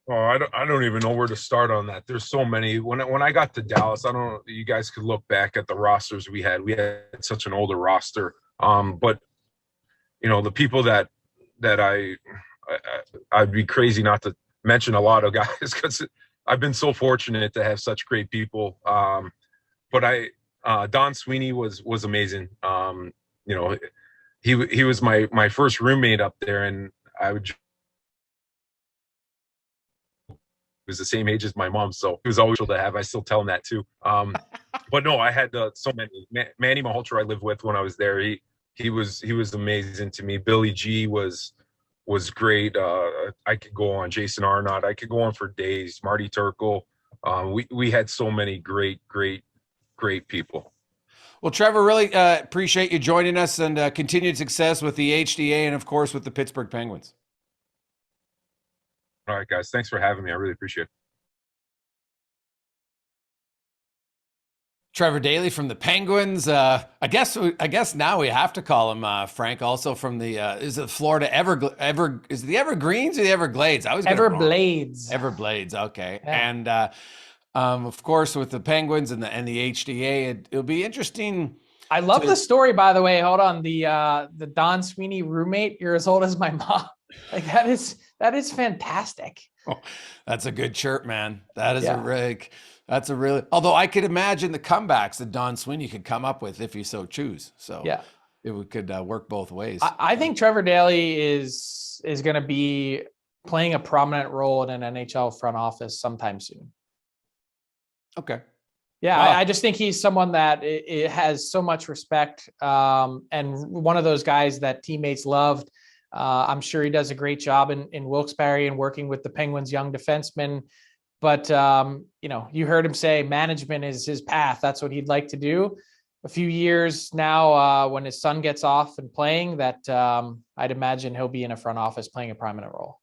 Oh, I don't even know where to start on that. There's so many. When I got to Dallas, I don't know. You guys could look back at the rosters we had. We had such an older roster. But the people that I'd be crazy not to mention a lot of guys because I've been so fortunate to have such great people. But Don Sweeney was amazing. He was my first roommate up there, and was the same age as my mom, so he was always able to have. I still tell him that too. But no, I had so many. Manny Malhotra I lived with when I was there. He was amazing to me. Billy G was great. I could go on. Jason Arnott. I could go on for days. Marty Turkle. We had so many great people. Well, Trevor, really appreciate you joining us, and continued success with the HDA and, of course, with the Pittsburgh Penguins. All right, guys. Thanks for having me. I really appreciate it. Trevor Daley from the Penguins. I guess now we have to call him Frank. Also from the is it Florida is it the Evergreens or the Everglades? I was Everblades. Everblades. Okay, yeah. And of course with the Penguins and the HDA, it'll be interesting. I love the story, by the way. Hold on, the Don Sweeney roommate. You're as old as my mom. Like that is fantastic. Oh, that's a good chirp, man. That is That's a really, although I could imagine the comebacks that Don Sweeney could come up with if you so choose. So yeah, it could work both ways. I think Trevor Daley is going to be playing a prominent role in an NHL front office sometime soon. Okay. Yeah, wow. I just think he's someone that it has so much respect, and one of those guys that teammates loved. I'm sure he does a great job in Wilkes-Barre and working with the Penguins' young defensemen. But, you heard him say management is his path. That's what he'd like to do. A few years now, when his son gets off and playing, that I'd imagine he'll be in a front office playing a prominent role.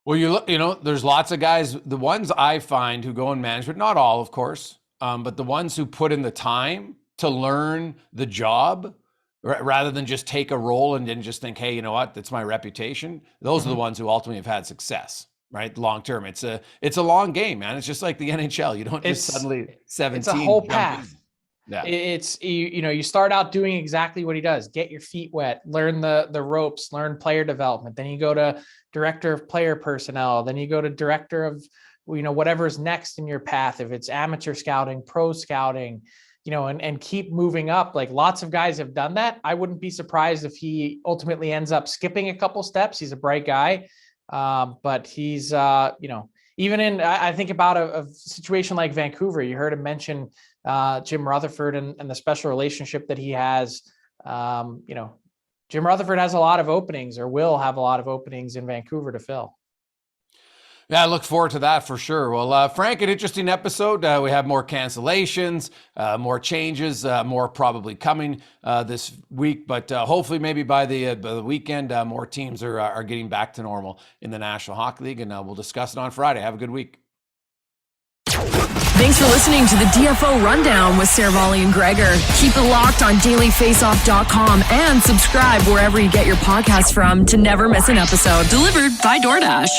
Well, there's lots of guys. The ones I find who go in management, not all, of course, but the ones who put in the time to learn the job rather than just take a role and then just think, hey, you know what, that's my reputation. Those are the ones who ultimately have had success. Right, long term. It's a long game, man. It's just like the NHL. You don't just suddenly 17. It's a whole path. Yeah, it's you start out doing exactly what he does. Get your feet wet, learn the ropes, learn player development. Then you go to director of player personnel. Then you go to director of whatever's next in your path. If it's amateur scouting, pro scouting, and keep moving up. Like lots of guys have done that. I wouldn't be surprised if he ultimately ends up skipping a couple steps. He's a bright guy. But he's, even in, I think about a situation like Vancouver, you heard him mention Jim Rutherford and the special relationship that he has. Jim Rutherford has a lot of openings or will have a lot of openings in Vancouver to fill. Yeah, I look forward to that for sure. Well, Frank, an interesting episode. We have more cancellations, more changes, more probably coming this week. But hopefully maybe by the weekend, more teams are getting back to normal in the National Hockey League. And we'll discuss it on Friday. Have a good week. Thanks for listening to the DFO Rundown with Saravalli and Gregor. Keep it locked on dailyfaceoff.com and subscribe wherever you get your podcasts from to never miss an episode. Delivered by DoorDash.